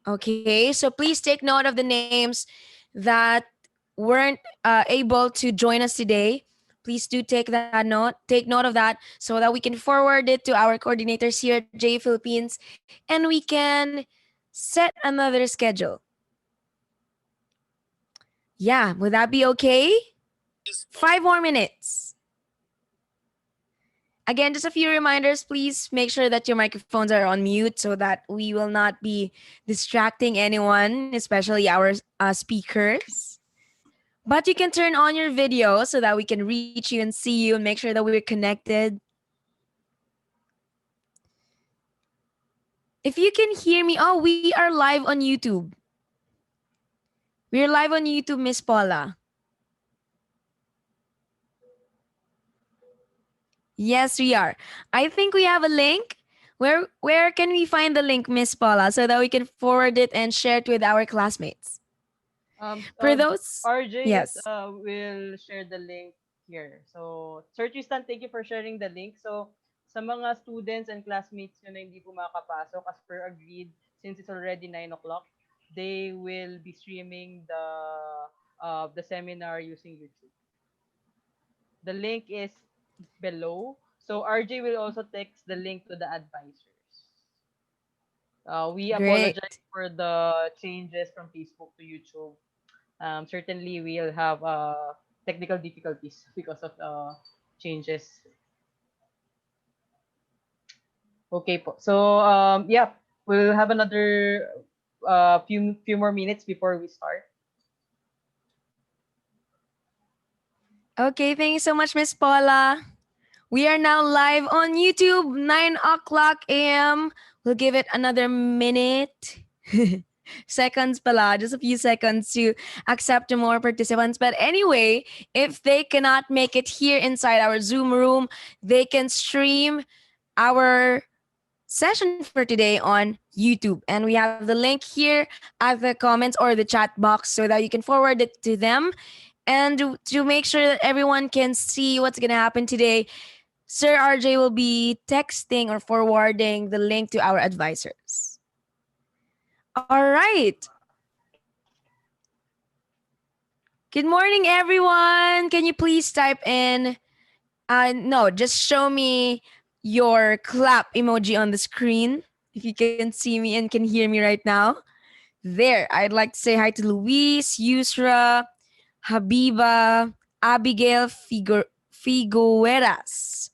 Okay, so please take note of the names that weren't able to join us today. Please do take note of that so that we can forward it to our coordinators here at J Philippines and we can set another schedule. Yeah, would that be okay? 5 more minutes. Again, just a few reminders. Please make sure that your microphones are on mute so that we will not be distracting anyone, especially our speakers. But you can turn on your video so that we can reach you and see you and make sure that we're connected. If you can hear me, oh, we are live on YouTube. We're live on YouTube, Miss Paula. Yes, we are. I think we have a link. Where can we find the link, Miss Paula, so that we can forward it and share it with our classmates? For those, RJ yes. will share the link here. So, Sir Tristan, thank you for sharing the link. So, sa mga students and classmates nyo na hindi po makapasok, as per agreed, since it's already 9 o'clock, they will be streaming the seminar using YouTube. The link is below. So, RJ will also text the link to the advisors. We apologize Great. for the changes from Facebook to YouTube. Certainly we'll have technical difficulties because of changes. Okay po. So yeah, we'll have another few more minutes before we start. Okay, thank you so much, Miss Paula. We are now live on YouTube, 9 o'clock a.m. We'll give it another minute. Seconds pala, just a few seconds to accept more participants. But anyway, if they cannot make it here inside our Zoom room, they can stream our session for today on YouTube. And we have the link here at the comments or the chat box so that you can forward it to them. And to make sure that everyone can see what's going to happen today, Sir RJ will be texting or forwarding the link to our advisors. All right. Good morning, everyone. Can you please type in? No, just show me your clap emoji on the screen if you can see me and can hear me right now. There, I'd like to say hi to Luis, Yusra, Habiba, Abigail Figueras.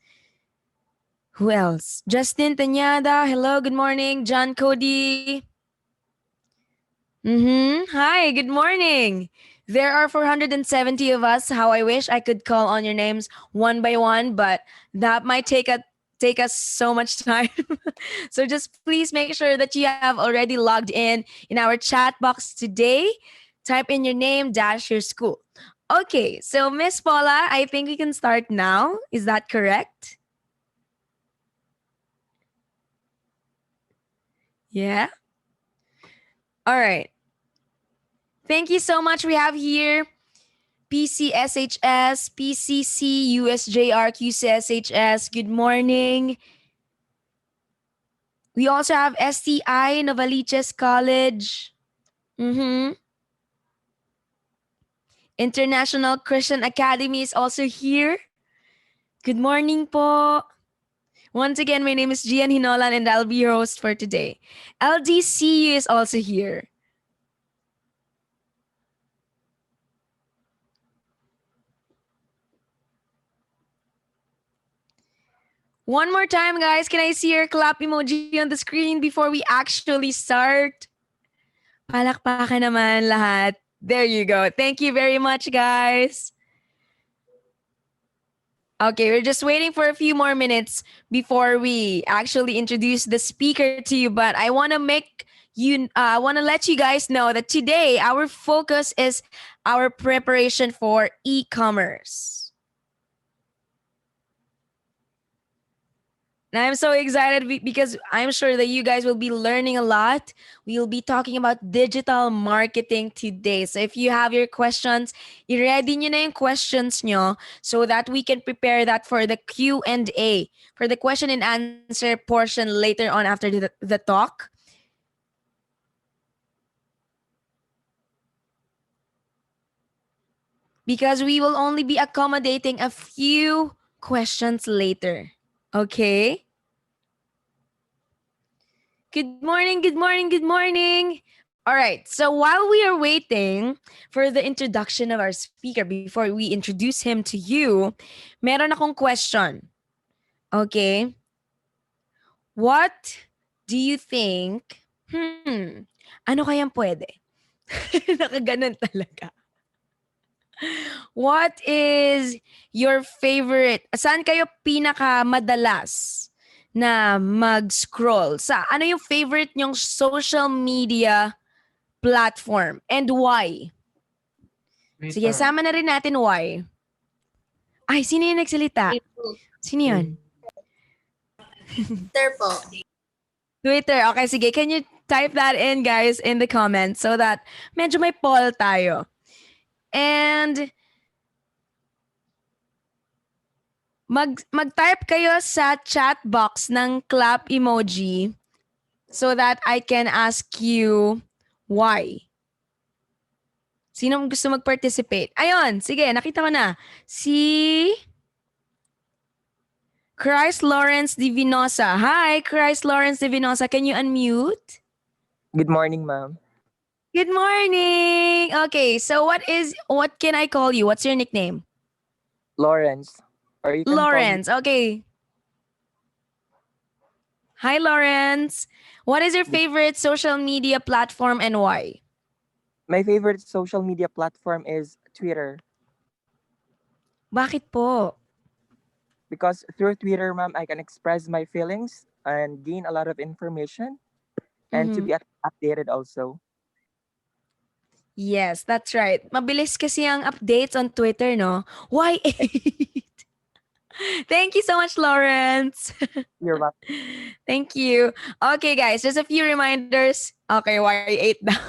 Who else? Justin Tanyada. Hello, good morning. John Cody. Hi, good morning. There are 470 of us. How I wish I could call on your names one by one, but that might take us so much time. So just please make sure that you have already logged in our chat box today. Type in your name dash your school. Okay, so Miss Paula, I think we can start now. Is that correct? Yeah. All right. Thank you so much. We have here PCSHS, PCC, USJR, QCSHS. Good morning. We also have STI, Novaliches College. Mm-hmm. International Christian Academy is also here. Good morning po. Once again, my name is Gian Hinolan and I'll be your host for today. LDCU is also here. One more time, guys. Can I see your clap emoji on the screen before we actually start? Palakpakan naman lahat. There you go. Thank you very much, guys. Okay, we're just waiting for a few more minutes before we actually introduce the speaker to you. But I want to let you guys know that today our focus is our preparation for e-commerce. And I'm so excited because I'm sure that you guys will be learning a lot. We will be talking about digital marketing today. So if you have your questions, i-ready nyo na yung questions nyo so that we can prepare that for the Q&A, for the question and answer portion later on after the talk. because we will only be accommodating a few questions later. Okay? Good morning, good morning, good morning. All right, so while we are waiting for the introduction of our speaker before we introduce him to you, meron akong question. Okay? What do you think? Ano kayang pwede? Nakaganon talaga. What is your favorite? Saan kayo pinaka madalas na mag-scroll? Ano yung favorite nyong social media platform and why? Sige, Twitter. sama na rin natin why. Ay, sino yung nagsalita? Sino yun? Twitter po. Twitter. Okay, sige. Can you type that in, guys, in the comments so that medyo may poll tayo. And mag-type kayo sa chat box ng clap emoji so that I can ask you why. Sino gusto mag-participate? Ayun, sige, nakita ko na. Si Christ Lawrence Divinosa. Hi, Christ Lawrence Divinosa. Can you unmute? Good morning, ma'am. Good morning. Okay, so what can I call you? What's your nickname? Lawrence. Or you can Lawrence. Okay. Hi, Lawrence. What is your favorite social media platform and why? My favorite social media platform is Twitter. Bakit po? Because through Twitter, ma'am, I can express my feelings and gain a lot of information and to be updated also. Yes, that's right. Mabilis kasi ang updates on Twitter, no? Why 8? Thank you so much, Lawrence. You're welcome. Thank you. Okay, guys, just a few reminders. Okay, why 8 now?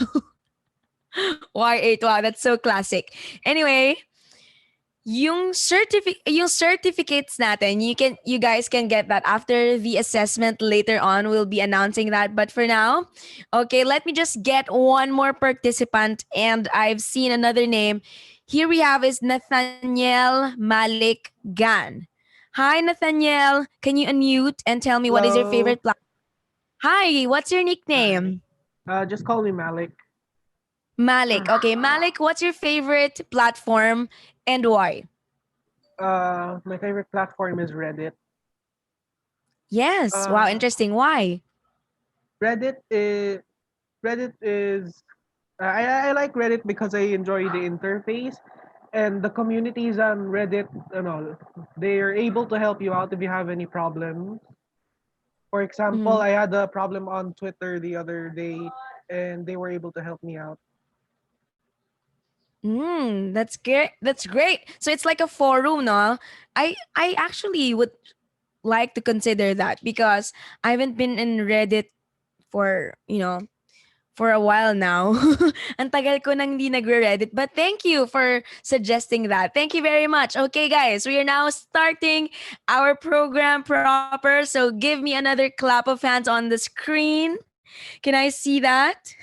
Why 8? Wow, that's so classic. Anyway, yung certificates natin, you guys can get that after the assessment later on. We'll be announcing that. But for now, okay, let me just get one more participant, and I've seen another name. Here we have is Nathaniel Malik Gan. Hi, Nathaniel. Can you unmute and tell me what is your Hello. favorite platform? Hi, what's your nickname? Just call me Malik. Malik. Okay, Malik, what's your favorite platform and why? My favorite platform is Reddit. Yes. Wow, interesting. Why? Reddit is I like Reddit because I enjoy the interface and the communities on Reddit. They are able to help you out if you have any problems. For example, I had a problem on Twitter the other day, and they were able to help me out. That's great. That's great. So it's like a forum, no? I actually would like to consider that because I haven't been in Reddit for, for a while now. Ang tagal ko nang hindi nagre-Reddit. But thank you for suggesting that. Thank you very much. Okay, guys, we are now starting our program proper. So give me another clap of hands on the screen. Can I see that?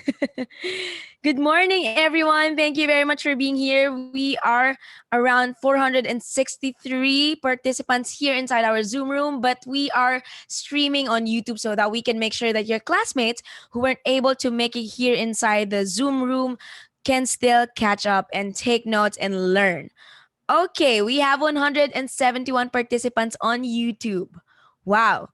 Good morning, everyone. Thank you very much for being here. We are around 463 participants here inside our Zoom room, but we are streaming on YouTube so that we can make sure that your classmates who weren't able to make it here inside the Zoom room can still catch up and take notes and learn. Okay, we have 171 participants on YouTube. Wow.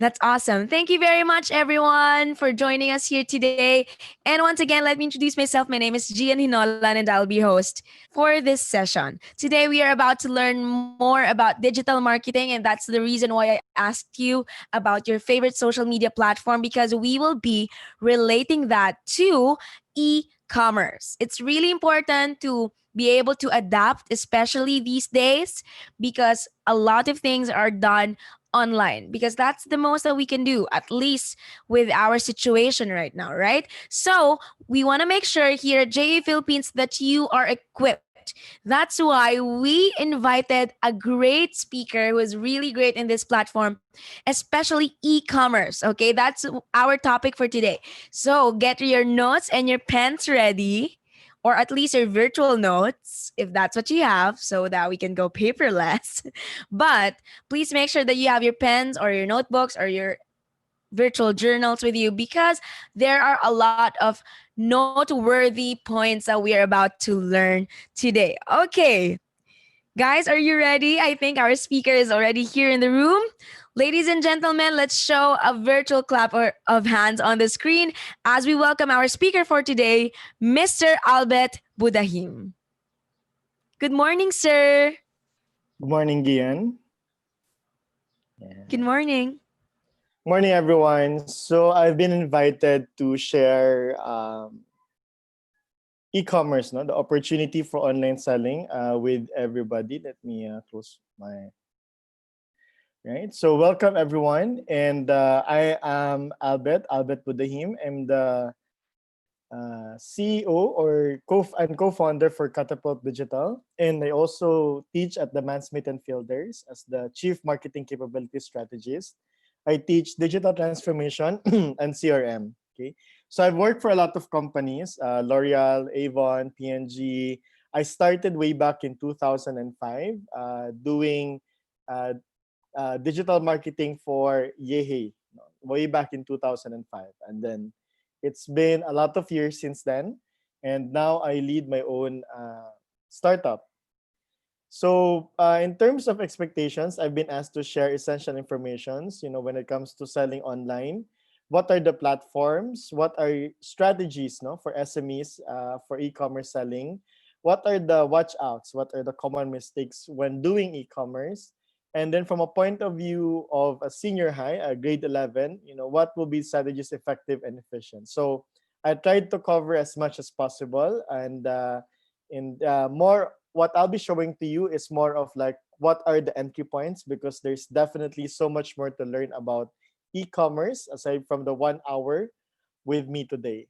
That's awesome. Thank you very much, everyone, for joining us here today. And once again, let me introduce myself. My name is Gian Hinolan, and I'll be host for this session. Today, we are about to learn more about digital marketing, and that's the reason why I asked you about your favorite social media platform, because we will be relating that to e-commerce. It's really important to be able to adapt, especially these days, because a lot of things are done online, because that's the most that we can do, at least with our situation right now, right? So we want to make sure here at JA Philippines that you are equipped. That's why we invited a great speaker who is really great in this platform, especially e-commerce. Okay, that's our topic for today. So get your notes and your pens ready. or at least your virtual notes, if that's what you have, so that we can go paperless. But please make sure that you have your pens or your notebooks or your virtual journals with you, because there are a lot of noteworthy points that we are about to learn today. Okay, guys, are you ready? I think our speaker is already here in the room. Ladies and gentlemen, let's show a virtual of hands on the screen as we welcome our speaker for today, Mr. Albert Budahim. Good morning, sir. Good morning, Gian. Good morning. Morning, everyone. So I've been invited to share e-commerce, no, the opportunity for online selling with everybody. Let me close my right. So welcome, everyone, and I am Albert Budahim. I'm the CEO or co-founder for Catapult Digital, and I also teach at the Mansmith and Fielders as the Chief Marketing Capability Strategist. I teach digital transformation and CRM. Okay, so I've worked for a lot of companies: L'Oreal, Avon, P&G. I started way back in 2005 doing uh, digital marketing for Yehe, way back in 2005, and then it's been a lot of years since then, and now I lead my own startup. So in terms of expectations, I've been asked to share essential informations, when it comes to selling online. What are the platforms? What are strategies, for SMEs for e-commerce selling? What are the watch outs? What are the common mistakes when doing e-commerce? And then from a point of view of a senior high, a grade 11, what will be strategies effective and efficient? So I tried to cover as much as possible, and more what I'll be showing to you is more of like what are the entry points, because there's definitely so much more to learn about e-commerce aside from the 1 hour with me today.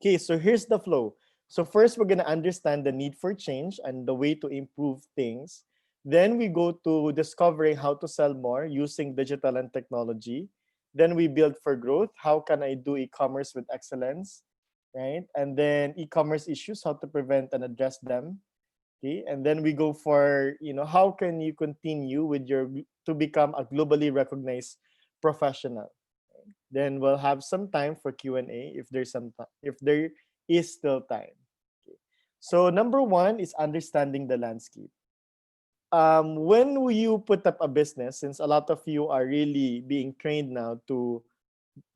Okay, so here's the flow. So first, we're going to understand the need for change and the way to improve things. Then we go to discovering how to sell more using digital and technology. Then we build for growth. How can I do e-commerce with excellence? Right? And then e-commerce issues, how to prevent and address them. Okay, and then we go for, how can you continue with to become a globally recognized professional. Then we'll have some time for Q&A if there is still time. Okay. So number one is understanding the landscape. When you put up a business, since a lot of you are really being trained now to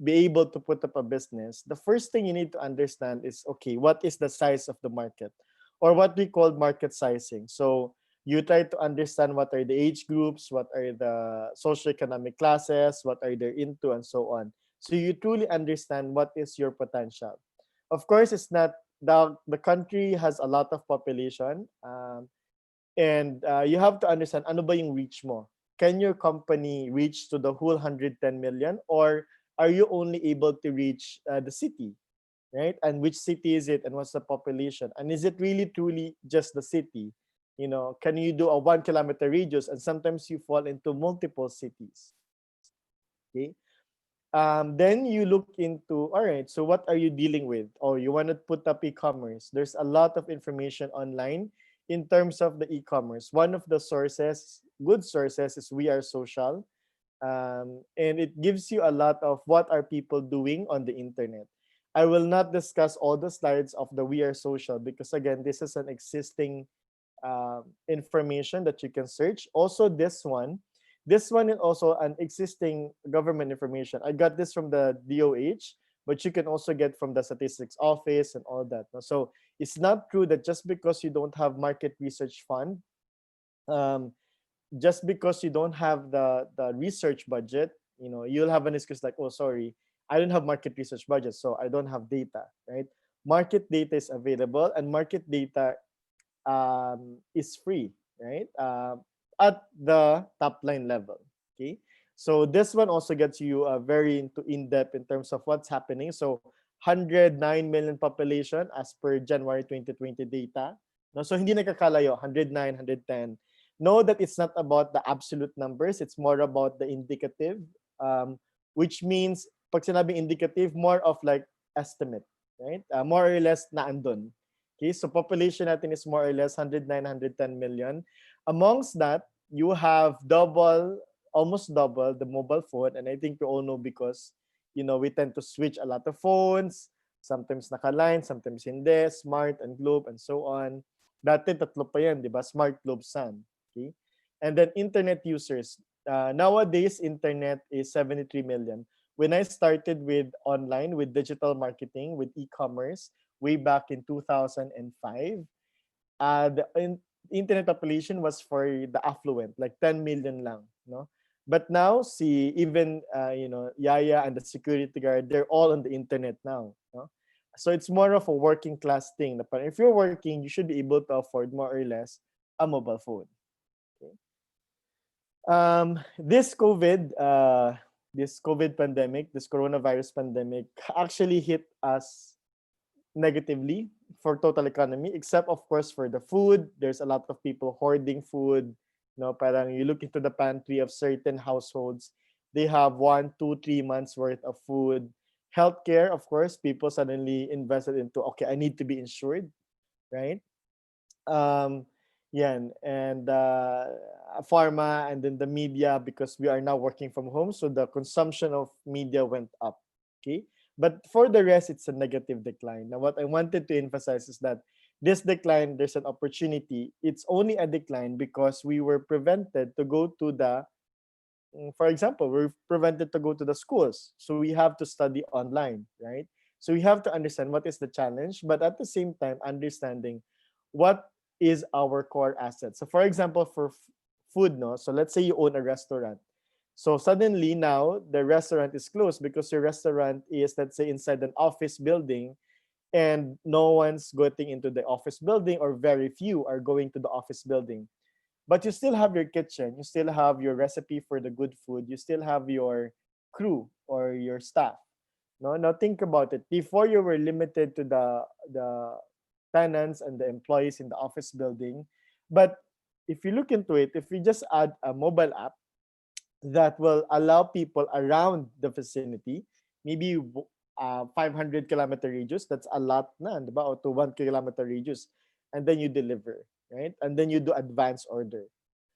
be able to put up a business, the first thing you need to understand is, okay, what is the size of the market, or what we call market sizing. So you try to understand what are the age groups, what are the socioeconomic classes, what are they into, and so on. So you truly understand what is your potential. Of course, it's not the country has a lot of population, and you have to understand ano ba yung reach mo. Can your company reach to the whole 110 million, or are you only able to reach the city, right? And which city is it, and what's the population? And is it really truly just the city? Can you do a 1 kilometer radius? And sometimes you fall into multiple cities. Okay. Then you look into, all right, so what are you dealing with? Oh, you want to put up e-commerce. There's a lot of information online in terms of the e-commerce. One of the good sources is We Are Social. And it gives you a lot of what are people doing on the internet. I will not discuss all the slides of the We Are Social, because again, this is an existing information that you can search. Also, this one is also an existing government information. I got this from the DOH, but you can also get from the statistics office and all that. So it's not true that just because you don't have market research fund, just because you don't have the research budget, you'll have an excuse like, oh, sorry, I don't have market research budget, so I don't have data, right? Market data is available, and market data is free, right? At the top line level. Okay, so this one also gets you very in-depth in terms of what's happening. So 109 million population as per January 2020 data. No, so hindi nakakalayo 109, 110. Know that it's not about the absolute numbers, it's more about the indicative, which means pag sinabing indicative, more of like estimate, right? More or less na andun. Okay, so population natin is more or less 109, 110 million. Amongst that, you have almost double the mobile phone. And I think you all know because, we tend to switch a lot of phones. Sometimes naka-line, sometimes hindi, Smart and Globe and so on. Dati tatlo pa yan, di ba? Smart, Globe, Sun. Okay? And then internet users. Nowadays, internet is 73 million. When I started with online, with digital marketing, with e-commerce, way back in 2005, the internet population was for the affluent, like 10 million lang, no? But now, see, even, Yaya and the security guard, they're all on the internet now, no? So it's more of a working class thing. But if you're working, you should be able to afford more or less a mobile phone. Okay? This COVID pandemic, this coronavirus pandemic, actually hit us negatively for total economy, except of course for the food. There's a lot of people hoarding food. Parang you look into the pantry of certain households, they have 1, 2, 3 months worth of food. Healthcare, of course, people suddenly invested into, okay, I need to be insured, right? Um, Yan. And pharma and then the media, because we are now working from home, so the consumption of media went up. Okay. But for the rest, it's a negative decline. Now, what I wanted to emphasize is that this decline, there's an opportunity. It's only a decline because we were prevented to go to for example, we're prevented to go to the schools. So we have to study online, right? So we have to understand what is the challenge, but at the same time, understanding what is our core asset. So for example, for food, no? So let's say you own a restaurant. So suddenly now the restaurant is closed because your restaurant is, let's say, inside an office building and no one's going into the office building, or very few are going to the office building. But you still have your kitchen, you still have your recipe for the good food, you still have your crew or your staff. No, now think about it. Before, you were limited to the tenants and the employees in the office building. But if you look into it, if we just add a mobile app that will allow people around the vicinity, maybe 500-kilometer radius, that's a lot na, di ba? O to 1 kilometer radius, and then you deliver, right? And then you do advance order.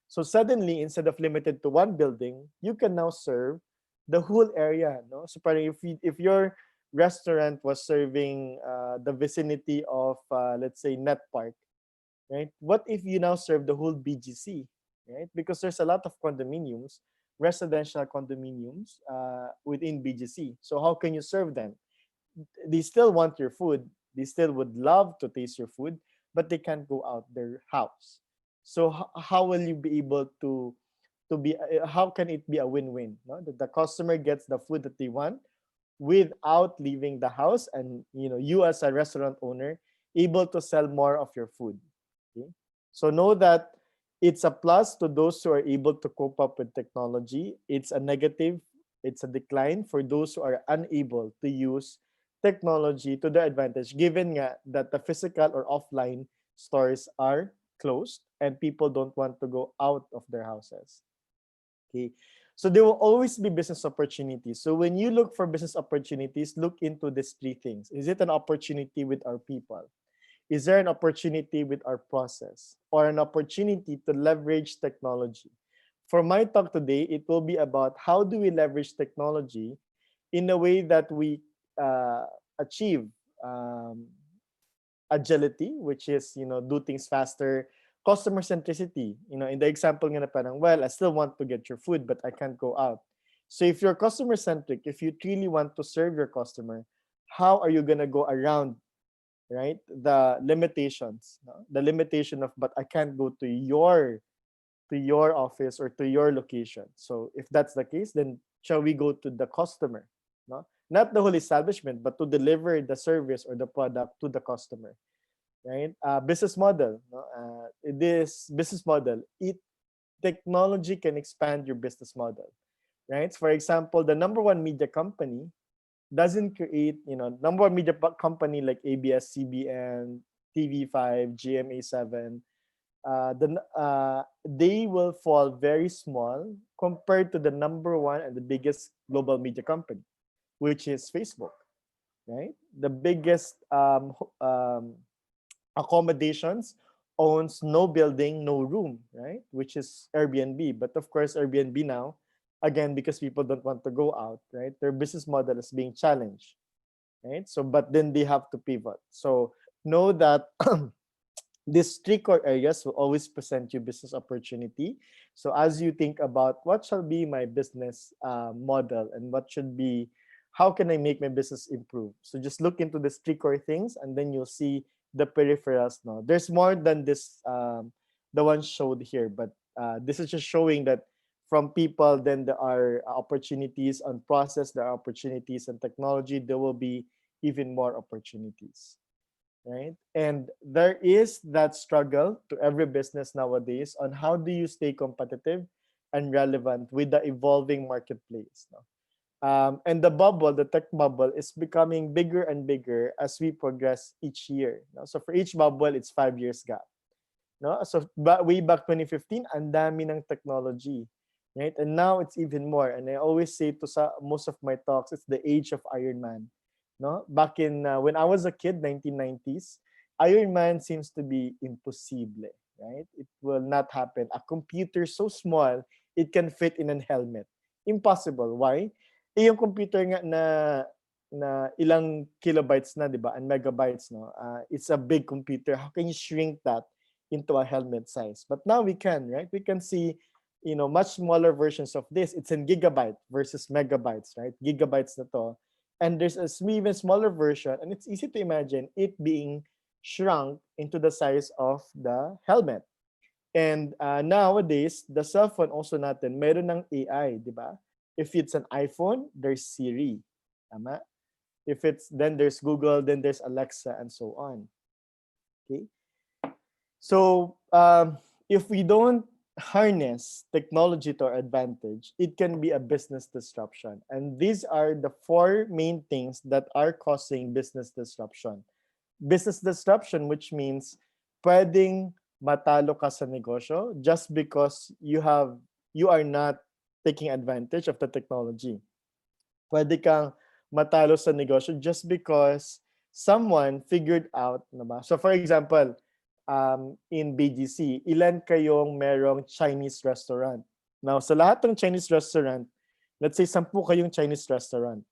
So suddenly, instead of limited to one building, you can now serve the whole area. No? So parang if your restaurant was serving the vicinity of, let's say, Net Park, right? What if you now serve the whole BGC, right? Because there's a lot of condominiums, residential condominiums within BGC. So how can you serve them? They still want your food. They still would love to taste your food, but they can't go out their house. So how will you be able to be? How can it be a win-win? No? That the customer gets the food that they want without leaving the house, and you as a restaurant owner able to sell more of your food. Okay? So know that it's a plus to those who are able to cope up with technology. It's a negative, it's a decline for those who are unable to use technology to their advantage, given that the physical or offline stores are closed and people don't want to go out of their houses. Okay. So there will always be business opportunities. So when you look for business opportunities, look into these three things. Is it an opportunity with our people? Is there an opportunity with our process, or an opportunity to leverage technology? For my talk today, it will be about how do we leverage technology in a way that we achieve agility, which is, do things faster, customer centricity, in the example nga na parang, well, I still want to get your food, but I can't go out. So if you're customer centric, if you truly want to serve your customer, how are you going to go around, right, the limitations, no? The limitation of, but I can't go to your office or to your location. So if that's the case, then shall we go to the customer, no? Not the whole establishment, but to deliver the service or the product to the customer, right? Business model, no? This business model, technology can expand your business model, right? For example, the number one media company doesn't create, number one media company like ABS-CBN, TV5, GMA7, they will fall very small compared to the number one and the biggest global media company, which is Facebook, right? The biggest accommodations owns no building, no room, right? Which is Airbnb. But of course, Airbnb now, again, because people don't want to go out, right? Their business model is being challenged, right? So, but then they have to pivot. So know that these three core areas will always present you business opportunity. So as you think about what shall be my business model and what should be, how can I make my business improve? So just look into these three core things, and then you'll see the peripherals now. There's more than this, the one showed here, but this is just showing that from people, then there are opportunities on process, there are opportunities on technology, there will be even more opportunities, right? And there is that struggle to every business nowadays on how do you stay competitive and relevant with the evolving marketplace. No? And the bubble, the tech bubble, is becoming bigger and bigger as we progress each year. No? So for each bubble, it's 5 years gap. No? So way back 2015, ang dami ng technology, right? And now it's even more. And I always say to most of my talks, it's the age of Iron Man. No, back in when I was a kid, 1990s, Iron Man seems to be impossible, right? It will not happen. A computer so small, it can fit in a helmet. Impossible. Why? Yung computer nga na ilang kilobytes na, di ba? And megabytes, no? It's a big computer. How can you shrink that into a helmet size? But now we can, right? We can see, much smaller versions of this. It's in gigabyte versus megabytes, right? Gigabytes na to. And there's a even smaller version, and it's easy to imagine it being shrunk into the size of the helmet. And nowadays, the cell phone also natin, meron ng AI, di ba? If it's an iPhone, there's Siri. Tama? Then there's Google, then there's Alexa, and so on. Okay? So, if we don't harness technology to our advantage, it can be a business disruption. And these are the four main things that are causing business disruption. Business disruption, which means pwedeng matalo ka sa negosyo just because you are not taking advantage of the technology. Pwede kang matalo sa negosyo just because someone figured out, diba? So for example, in BGC, ilan kayong merong Chinese restaurant? Now, sa lahat ng Chinese restaurant, let's say 10 kayong Chinese restaurant.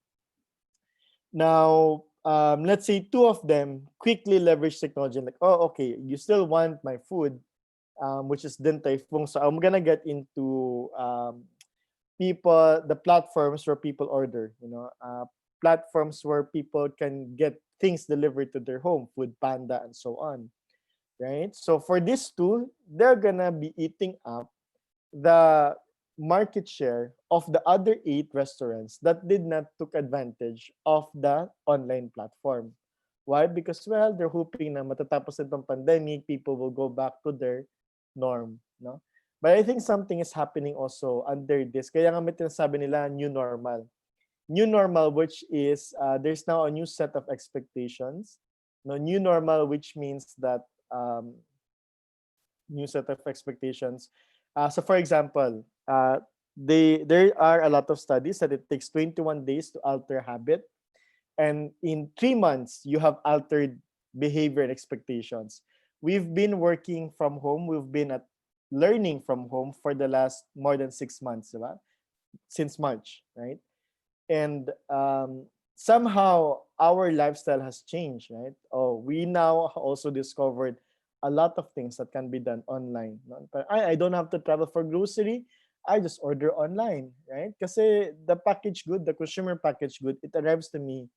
Now, let's say 2 of them quickly leverage technology like, oh, okay, you still want my food, which is Din Tai Fung. So I'm gonna get into the platforms where people order, platforms where people can get things delivered to their home, Food Panda and so on. Right? So for these two, they're gonna be eating up the market share of the other 8 restaurants that did not took advantage of the online platform. Why? Because, well, they're hoping na matatapos itong pandemic, people will go back to their norm. No? But I think something is happening also under this. Kaya nga may tinasabi nila new normal. New normal, which is there's now a new set of expectations. No, new normal, which means that new set of expectations. So for example, there are a lot of studies that it takes 21 days to alter habit. And in 3 months, you have altered behavior and expectations. We've been working from home. We've been learning from home for the last more than 6 months, diba? Since March, right? And somehow our lifestyle has changed, right? Oh, we now also discovered a lot of things that can be done online. No? I don't have to travel for grocery. I just order online, right? Kasi the packaged good, the consumer packaged good, it arrives to me.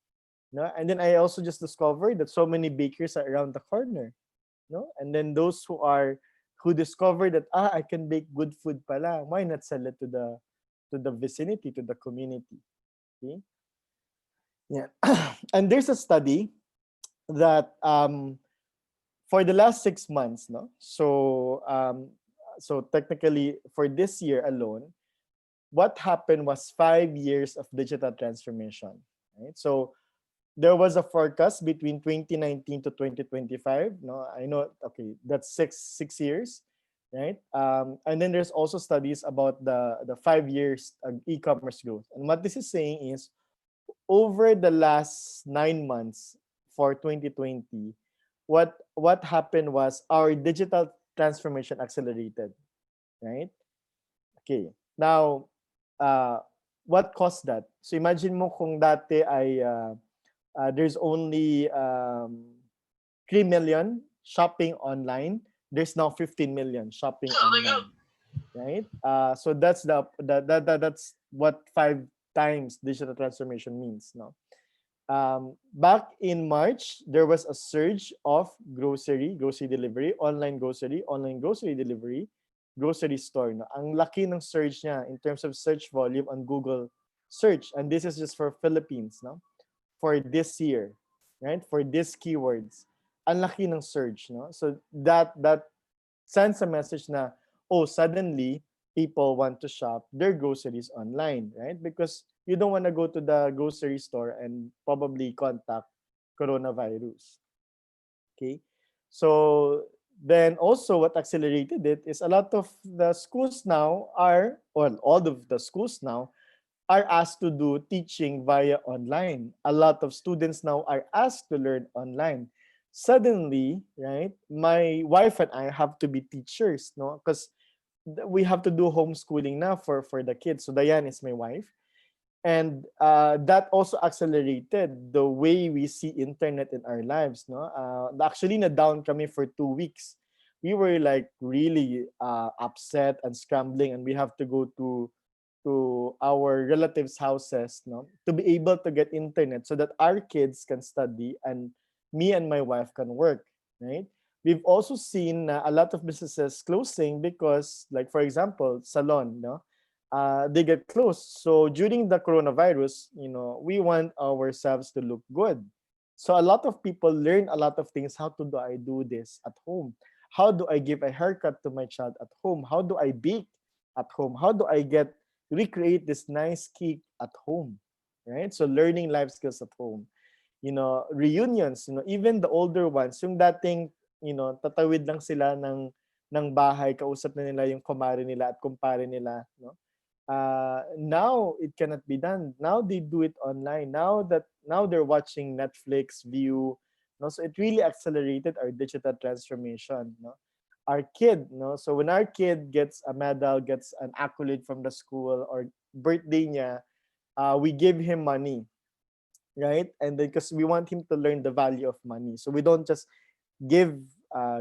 No? And then I also just discovered that so many bakeries are around the corner. No? And then those who discovered that I can bake good food pala, why not sell it to the vicinity, to the community? Okay? Yeah. And there's a study that for the last 6 months, no? So technically for this year alone, what happened was 5 years of digital transformation, right? So there was a forecast between 2019 to 2025. No, I know, okay, that's six years, right? And then there's also studies about the 5 years e-commerce growth. And what this is saying is, over the last 9 months for 2020, what happened was our digital transformation accelerated, right? Okay. Now, uh, what caused that? So imagine mo kung dati ay there's only 3 million shopping online. There's now 15 million shopping online, right? So that's what 5 times digital transformation means. No, back in March, there was a surge of grocery delivery, online grocery delivery, grocery store. No? Ang laki ng surge niya in terms of search volume on Google search. And this is just for Philippines, no? For this year, right? For these keywords. Ang laki ng surge, no? So that sends a message na, oh, suddenly people want to shop their groceries online, right? Because you don't want to go to the grocery store and probably contact coronavirus. Okay. So then also what accelerated it is a lot of the schools now are, or all of the schools now are asked to do teaching via online. A lot of students now are asked to learn online. Suddenly, right, my wife and I have to be teachers, no? Because we have to do homeschooling now for the kids. So Diane is my wife. And that also accelerated the way we see internet in our lives, no? Actually, na down kami for 2 weeks. We were like really upset and scrambling, and we have to go to our relatives' houses, no, to be able to get internet so that our kids can study and me and my wife can work, right? We've also seen a lot of businesses closing because, like for example, salon, no, they get closed. So during the coronavirus, we want ourselves to look good. So a lot of people learn a lot of things. How do I do this at home? How do I give a haircut to my child at home? How do I bake at home? How do I recreate this nice cake at home? Right? So learning life skills at home. Reunions, even the older ones, yung dating, tatawid lang sila ng bahay, kausap na nila yung kumare nila at kumpare nila, no? Now it cannot be done. Now they do it online. Now they're watching Netflix, View, no? So it really accelerated our digital transformation, no? Our kid, no? So when our kid gets a medal, gets an accolade from the school or birthday niya, we give him money, right? And then because we want him to learn the value of money, so we don't just give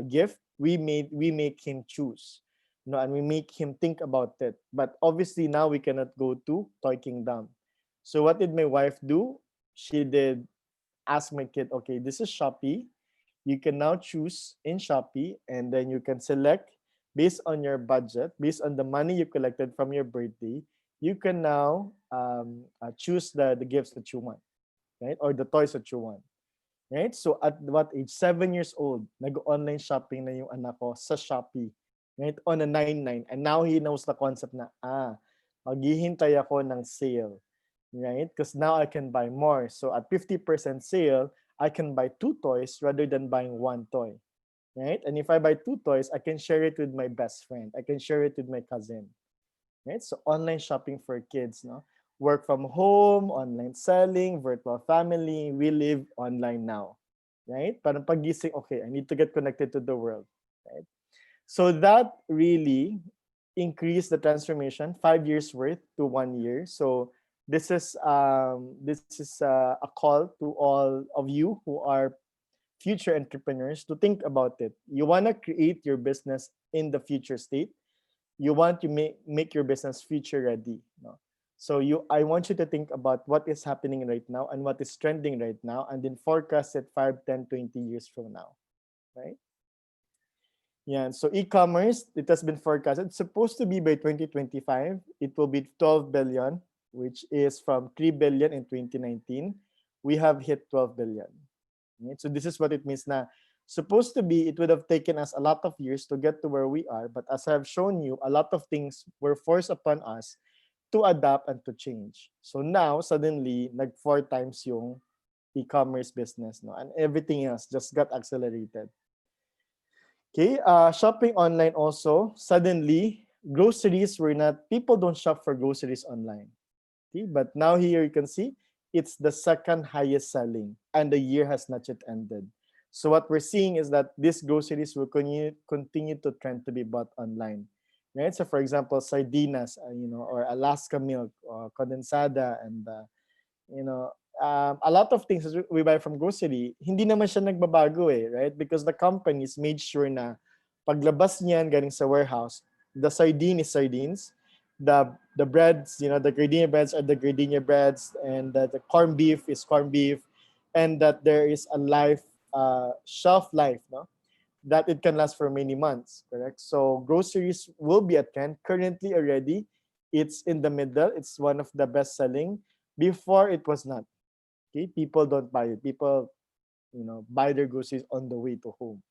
gift. We make him choose, and we make him think about it. But obviously now we cannot go to Toy Kingdom. So what did my wife do? She did ask my kid, okay, this is Shopee. You can now choose in Shopee, and then you can select based on your budget, based on the money you collected from your birthday. You can now choose the gifts that you want, right? Or the toys that you want. Right? So at what age? 7 years old, nag-online shopping na yung anak ko sa Shopee. Right? On a 99. And now he knows the concept na, maghihintay ako ng sale. Right? Because now I can buy more. So at 50% sale, I can buy 2 toys rather than buying 1 toy. Right? And if I buy 2 toys, I can share it with my best friend. I can share it with my cousin. Right? So online shopping for kids, no? Work from home, online selling, virtual family, we live online now. Right? Parang pagising, okay, I need to get connected to the world. Right? So that really increased the transformation, 5 years worth to 1 year. So this is a call to all of you who are future entrepreneurs to think about it. You want to create your business in the future state. You want to make your business future ready. No? So I want you to think about what is happening right now and what is trending right now, and then forecast it 5, 10, 20 years from now, right? Yeah, so e-commerce, it has been forecasted. It's supposed to be by 2025, it will be 12 billion, which is from 3 billion in 2019. We have hit 12 billion. Right? So this is what it means na supposed to be, it would have taken us a lot of years to get to where we are, but as I've shown you, a lot of things were forced upon us to adapt and to change. So now, suddenly, 4 times yung e-commerce business, no? And everything else just got accelerated. Okay, shopping online also, suddenly, groceries were not, people don't shop for groceries online. Okay, but now here you can see, it's the second highest selling, and the year has not yet ended. So what we're seeing is that these groceries will continue to trend to be bought online, right? So for example, sardinas, or Alaska milk, or condensada, and a lot of things that we buy from grocery, hindi naman siya nagbabago right? Because the companies made sure na paglabas niyan galing sa warehouse, the sardine is sardines, the breads, the gardenia breads are the gardenia breads, and the corned beef is corned beef, and that there is a shelf life, no? That it can last for many months, correct? So groceries will be a trend. Currently already, it's in the middle. It's one of the best selling. Before it was not. Okay, people don't buy it. People, buy their groceries on the way to home.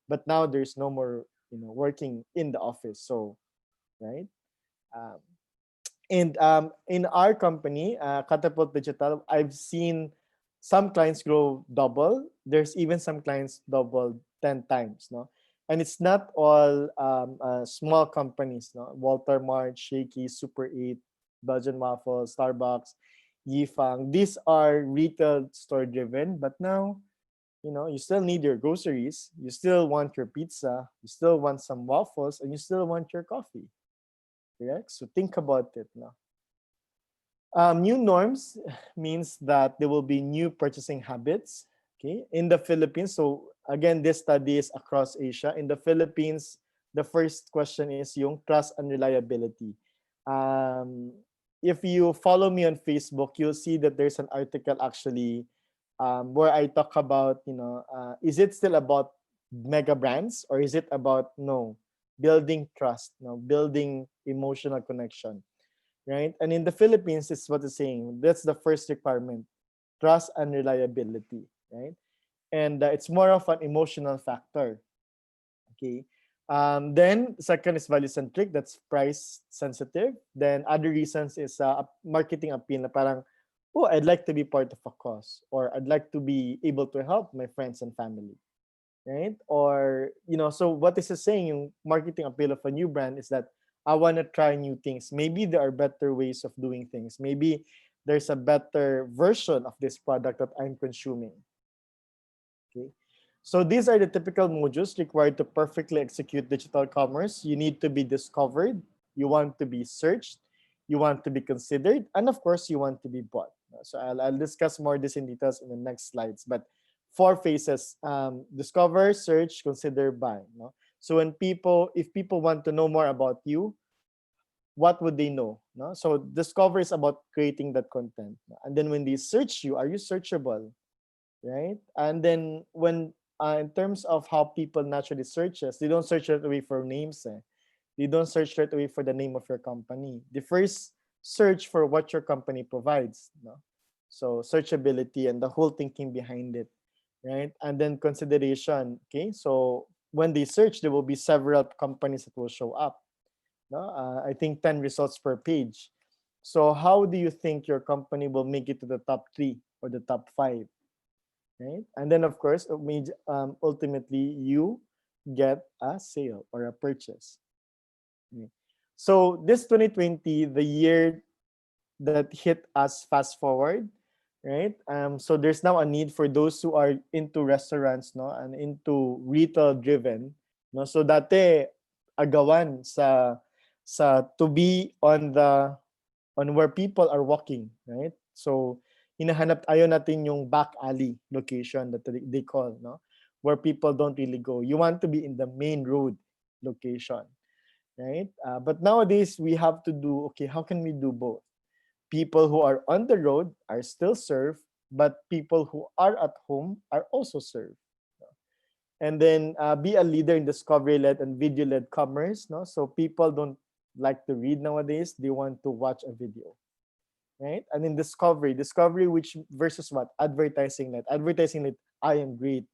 But now there's no more, working in the office. So, right? Um, and in our company, Catapult Digital, I've seen some clients grow double. There's even some clients double 10 times, no? And it's not all small companies, no? Walter Mart, Shaky, Super 8, Belgian Waffle, Starbucks, Yifang. These are retail store driven, but now, you still need your groceries. You still want your pizza. You still want some waffles, and you still want your coffee. Correct? So think about it now. New norms means that there will be new purchasing habits. Okay, in the Philippines. So again, this study is across Asia. In the Philippines, the first question is yung trust and reliability. If you follow me on Facebook, you'll see that there's an article actually where I talk about, is it still about mega brands, or is it about building trust, building emotional connection, right? And in the Philippines, it's what it's saying. That's the first requirement: trust and reliability, right? And it's more of an emotional factor. Okay. Then second is value centric. That's price sensitive. Then other reasons is marketing appeal. Na parang, oh, I'd like to be part of a cause, or I'd like to be able to help my friends and family, right? Or so what this is saying, yung marketing appeal of a new brand is that I want to try new things. Maybe there are better ways of doing things. Maybe there's a better version of this product that I'm consuming. Okay. So these are the typical modules required to perfectly execute digital commerce. You need to be discovered. You want to be searched. You want to be considered. And of course, you want to be bought. So I'll discuss more this in details in the next slides. But 4 phases: discover, search, consider, buy. No? So if people want to know more about you, what would they know? No? So discover is about creating that content. And then when they search you, are you searchable? Right? And then when in terms of how people naturally searches, they don't search right away for names. They don't search right away for the name of your company. They first search for what your company provides. No? So searchability and the whole thinking behind it, right? And then consideration. Okay, so when they search, there will be several companies that will show up. No? I think 10 results per page. So how do you think your company will make it to the top 3 or the top 5? Right? And then of course, ultimately you get a sale or a purchase. Okay. So this 2020, the year that hit us fast forward, right? So there's now a need for those who are into restaurants, no, and into retail driven, no. So dati agawan to be on where people are walking, right? So hinahanap ayon natin yung back alley location that they call, no, where people don't really go. You want to be in the main road location, right? But nowadays we have to do, okay, how can we do both? People who are on the road are still served, but people who are at home are also served. And then be a leader in discovery-led and video-led commerce. No, so people don't like to read nowadays; they want to watch a video, right? And in discovery, which versus what? Advertising-led. Advertising-led. I am great.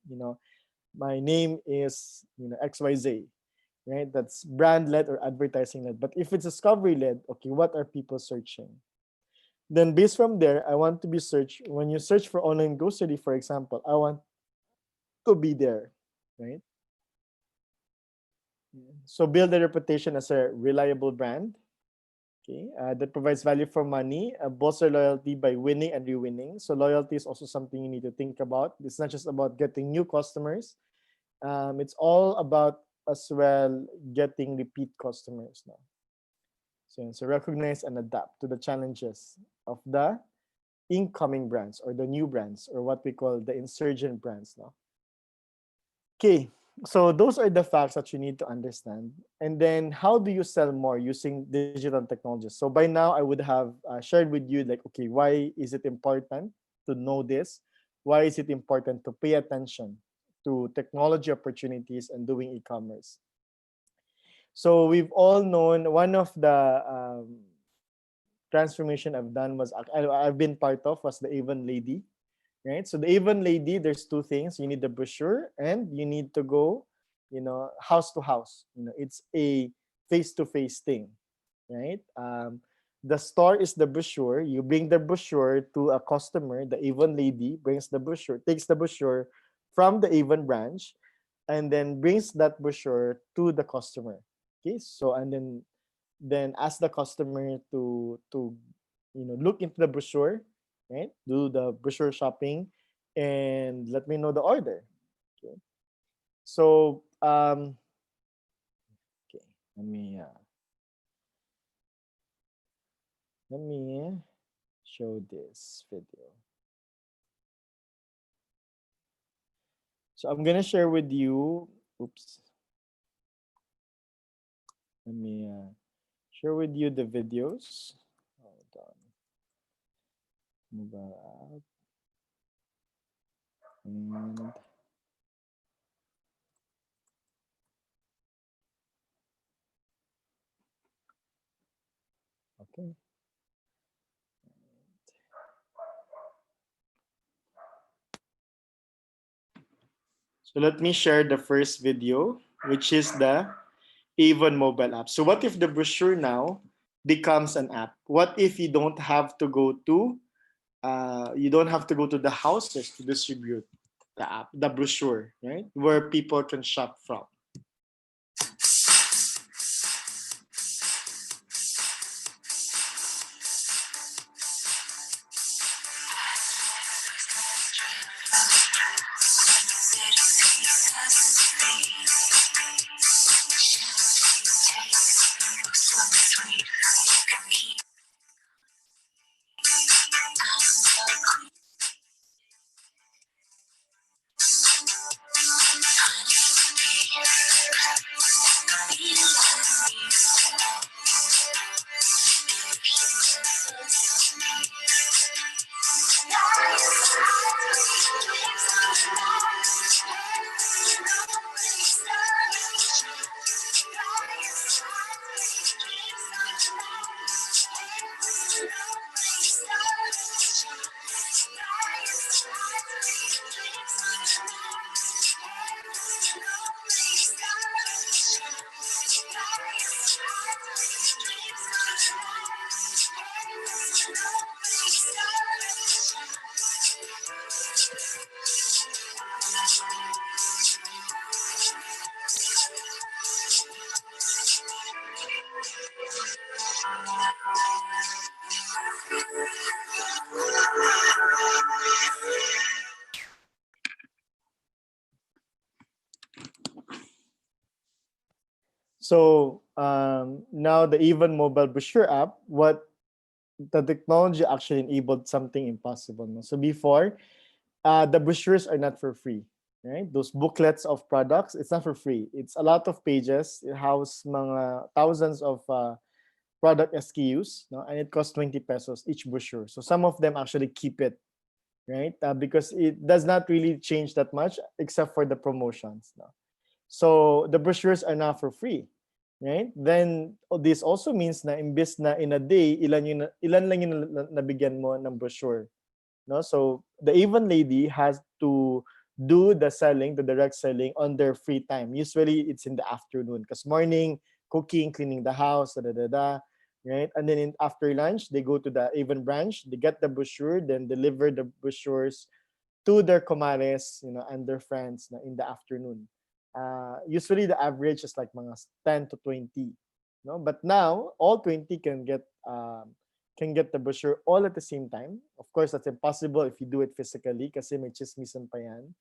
My name is XYZ, right? That's brand-led or advertising-led. But if it's discovery-led, okay, what are people searching? Then based from there, I want to be searched. When you search for online grocery, for example, I want to be there, right? So build a reputation as a reliable brand. Okay, that provides value for money, bolster loyalty by winning and re-winning. So loyalty is also something you need to think about. It's not just about getting new customers. It's all about as well getting repeat customers now. So recognize and adapt to the challenges of the incoming brands or the new brands or what we call the insurgent brands now. Okay, so those are the facts that you need to understand. And then how do you sell more using digital technologies? So by now I would have shared with you like, okay, why is it important to know this? Why is it important to pay attention to technology opportunities and doing e-commerce? So we've all known one of the transformation I've done was I've been part of was the Avon Lady, right? So the Avon Lady, there's two things: you need the brochure and you need to go, house to house. It's a face-to-face thing, right? The store is the brochure. You bring the brochure to a customer. The Avon Lady brings the brochure, takes the brochure from the Avon branch, and then brings that brochure to the customer. Okay, so and then ask the customer to look into the brochure, right? Do the brochure shopping, and let me know the order. Okay. So okay, let me show this video. So I'm gonna share with you. Oops. Let me share with you the videos. Hold on. Mobile app and okay. So let me share the first video, which is the Avon mobile app. So what if the brochure now becomes an app? What if you don't have to go to the houses to distribute the app, the brochure, right? Where people can shop from. So now the Even mobile brochure app, what the technology actually enabled something impossible. No? So before, the brochures are not for free, right? Those booklets of products, it's not for free. It's a lot of pages. It house mga thousands of product SKUs, no? And it costs 20 pesos each brochure. So some of them actually keep it, right? Because it does not really change that much except for the promotions. No? So the brochures are not for free, right? Then this also means na imbes na in a day, ilan lang yung nabigyan mo ng brochure. No? So the Avon lady has to do the selling, the direct selling on their free time. Usually it's in the afternoon because morning, cooking, cleaning the house, right? And then after lunch, they go to the Avon branch, they get the brochure, then deliver the brochures to their comares, and their friends in the afternoon. Usually the average is like mga 10 to 20. No, but now all 20 can get the brochure all at the same time. Of course, that's impossible if you do it physically kasi may chismisan pa yan.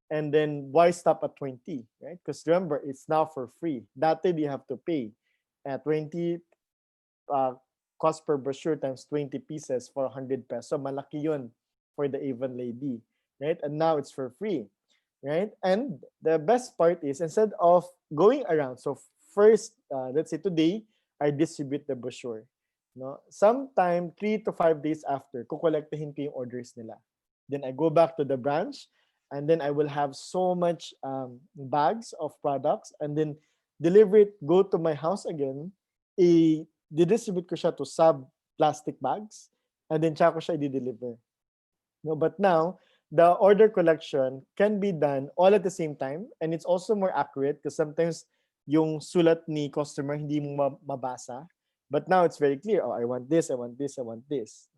And then why stop at 20, right? Because remember, it's now for free. Dati you have to pay at 20 uh, cost per brochure times 20 pieces for 100 peso. Malaki yun for the Avon lady, right? And now it's for free, right? And the best part is instead of going around, so first, let's say today, I distribute the brochure. No, sometime 3 to 5 days after, kukolektahin ko yung orders nila. Then I go back to the branch, and then I will have so much bags of products, and then deliver it, go to my house again, i-distribute ko siya to sub plastic bags, and then tsaka ko siya i-deliver. No, but now the order collection can be done all at the same time, and it's also more accurate because sometimes yung sulat ni customer hindi mo mabasa. But now it's very clear. Oh, I want this, I want this, I want this.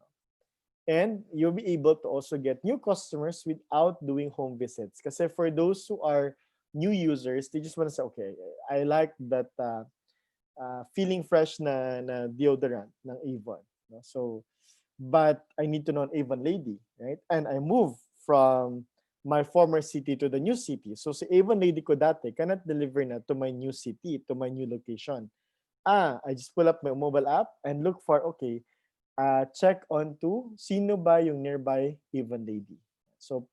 And you'll be able to also get new customers without doing home visits. Kasi for those who are new users, they just want to say, okay, I like that feeling fresh na deodorant ng Avon. No? So, but I need to know an Avon lady, right? And I move from my former city to the new city. So si Avon lady ko dati cannot deliver na to my new city, to my new location. I just pull up my mobile app and look for, okay, check on to sino ba yung nearby Avon lady. So,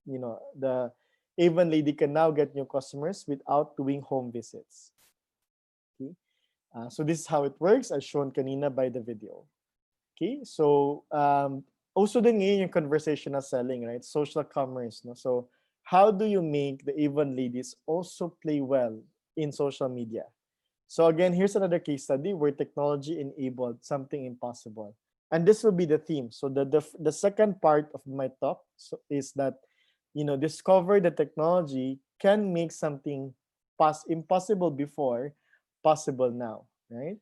the Avon lady can now get new customers without doing home visits. Okay. So this is how it works as shown kanina by the video. Okay, so also din ngayon yung conversational selling, right? Social commerce, no? So how do you make the Avon ladies also play well in social media? So again, here's another case study where technology enabled something impossible. And this will be the theme. So the second part of my talk is that, discover the technology can make something impossible before possible now, right?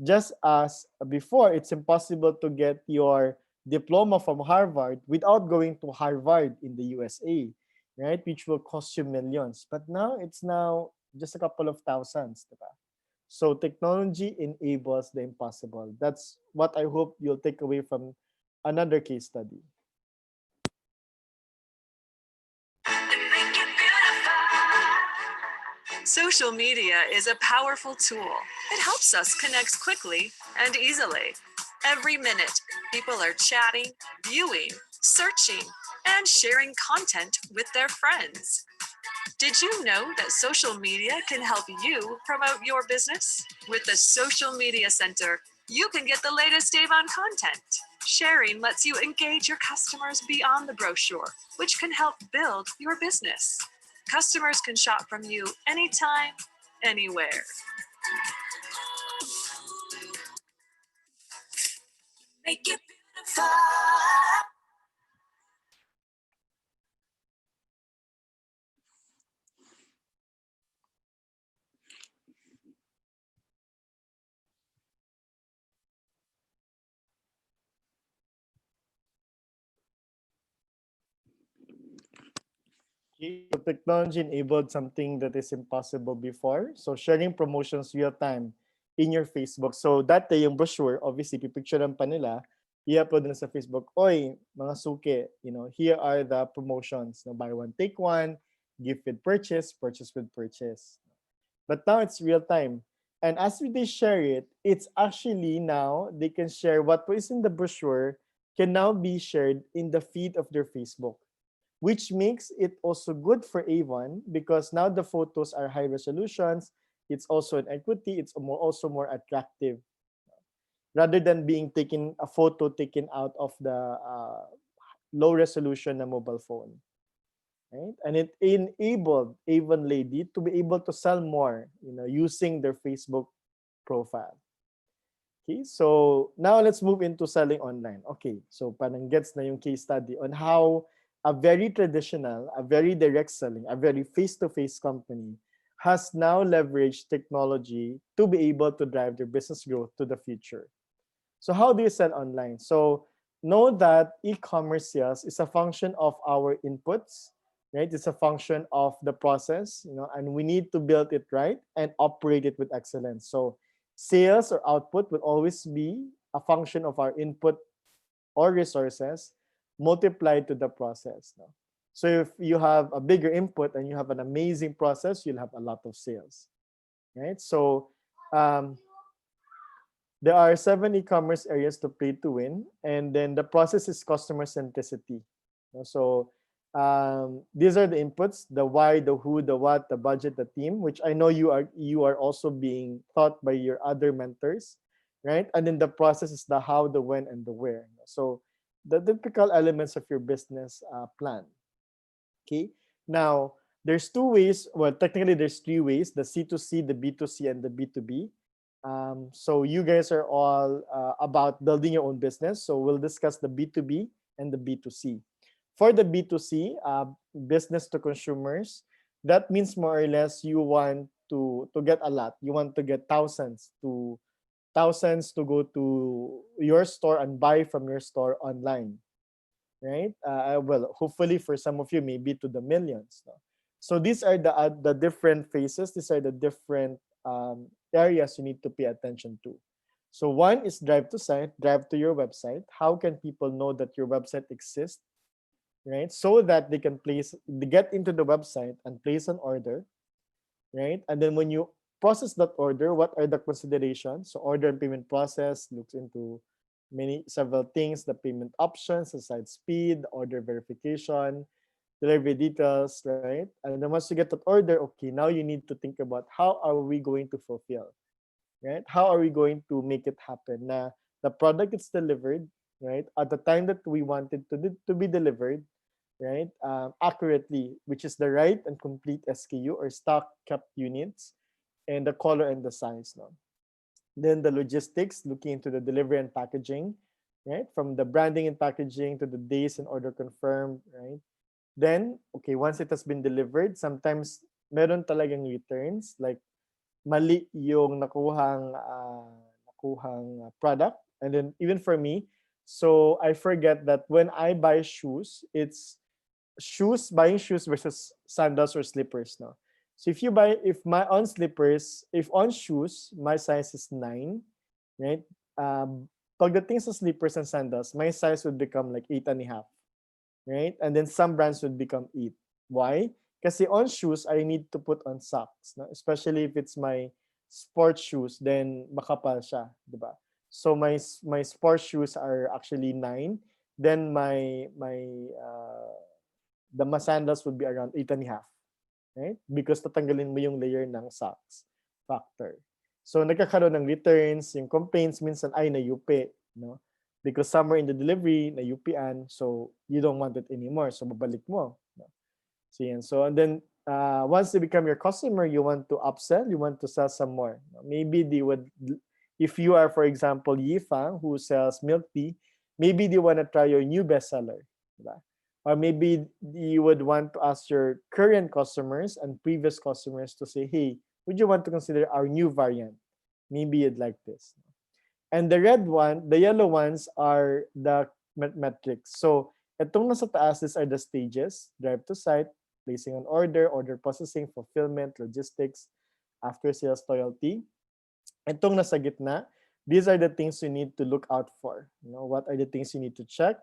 Just as before, it's impossible to get your diploma from Harvard without going to Harvard in the USA, right? Which will cost you millions. But now it's now just a couple of thousands, diba? So technology enables the impossible. That's what I hope you'll take away from another case study. Social media is a powerful tool. It helps us connect quickly and easily. Every minute, people are chatting, viewing, searching, and sharing content with their friends. Did you know that social media can help you promote your business? With the Social Media Center, you can get the latest Avon content. Sharing lets you engage your customers beyond the brochure, which can help build your business. Customers can shop from you anytime, anywhere. Make it beautiful. So technology enabled something that is impossible before. So sharing promotions real time in your Facebook. So dati yung brochure, obviously pipicturean pa nila, i-upload na sa Facebook. Oy, mga suke, here are the promotions. No, buy one, take one, gift with purchase, purchase with purchase. But now it's real time. And as they share it, it's actually now they can share what is in the brochure can now be shared in the feed of their Facebook, which makes it also good for Avon because now the photos are high resolutions. It's also an equity. It's also more attractive rather than being a photo taken out of the low resolution na mobile phone. Right? And it enabled Avon lady to be able to sell more, using their Facebook profile. Okay, so now let's move into selling online. Okay, so parang gets na yung case study on how a very traditional, a very direct selling, a very face-to-face company has now leveraged technology to be able to drive their business growth to the future. So how do you sell online? So know that e-commerce sales is a function of our inputs, right? It's a function of the process, and we need to build it right and operate it with excellence. So Sales or output will always be a function of our input or resources multiplied to the process. No? So if you have a bigger input and you have an amazing process, you'll have a lot of sales, right? So um, there are 7 e-commerce areas to play to win, and then the process is customer centricity. So these are the inputs: the why, the who, the what, the budget, the team. Which I know you are also being taught by your other mentors, right? And then the process is the how, the when, and the where. So the typical elements of your business plan. Okay. Now there's 2 ways. Well, technically there's 3 ways: the C2C, the B2C, and the B2B. So you guys are all about building your own business. So we'll discuss the B2B and the B2C. For the B2C, business to consumers, that means more or less you want to get a lot. You want to get thousands to go to your store and buy from your store online, right? Well, hopefully for some of you, maybe to the millions. No? So these are the different phases. These are the different areas you need to pay attention to. So one is drive to site, drive to your website. How can people know that your website exists, right? So that they can get into the website and place an order, right? And then when you process that order, what are the considerations? So order and payment process looks into several things: the payment options, the site speed, order verification, delivery details, right? And then once you get that order, okay, now you need to think about how are we going to fulfill, right? How are we going to make it happen? Na the product is delivered, right, at the time that we wanted to be delivered, right? Accurately, which is the right and complete SKU or stock kept units, and the color and the size. No? Then the logistics, looking into the delivery and packaging, right? From the branding and packaging to the days and order confirmed, right? Then, okay, once it has been delivered, sometimes meron talagang returns, like mali yung nakuhang product. And then even for me, so I forget that when I buy shoes, it's buying shoes versus sandals or slippers now. So if on shoes, my size is 9, right? Pagdating sa slippers and sandals, my size would become like 8.5, right? And then some brands would become 8. Why? Kasi on shoes, I need to put on socks, no? Especially if it's my sports shoes, then makapal siya, di ba? So my sports shoes are actually 9. Then the sandals would be around 8.5, right? Because tatanggalin mo yung layer ng socks factor. So nagkakaroon ng returns, yung complaints minsan ay nayupi, no? Because somewhere in the delivery nayupian, so you don't want it anymore, so babalik mo. No? So yan. So and then once they become your customer, you want to upsell, you want to sell some more. Maybe they would, if you are, for example, Yifang, who sells milk tea, maybe they want to try your new bestseller. Diba? Or maybe you would want to ask your current customers and previous customers to say, hey, would you want to consider our new variant? Maybe you'd like this. And the yellow ones are the metrics. So itong nasa taas, these are the stages: drive to site, placing an order, order processing, fulfillment, logistics, after sales, loyalty. Itong nasa gitna, these are the things you need to look out for. You know, what are the things you need to check,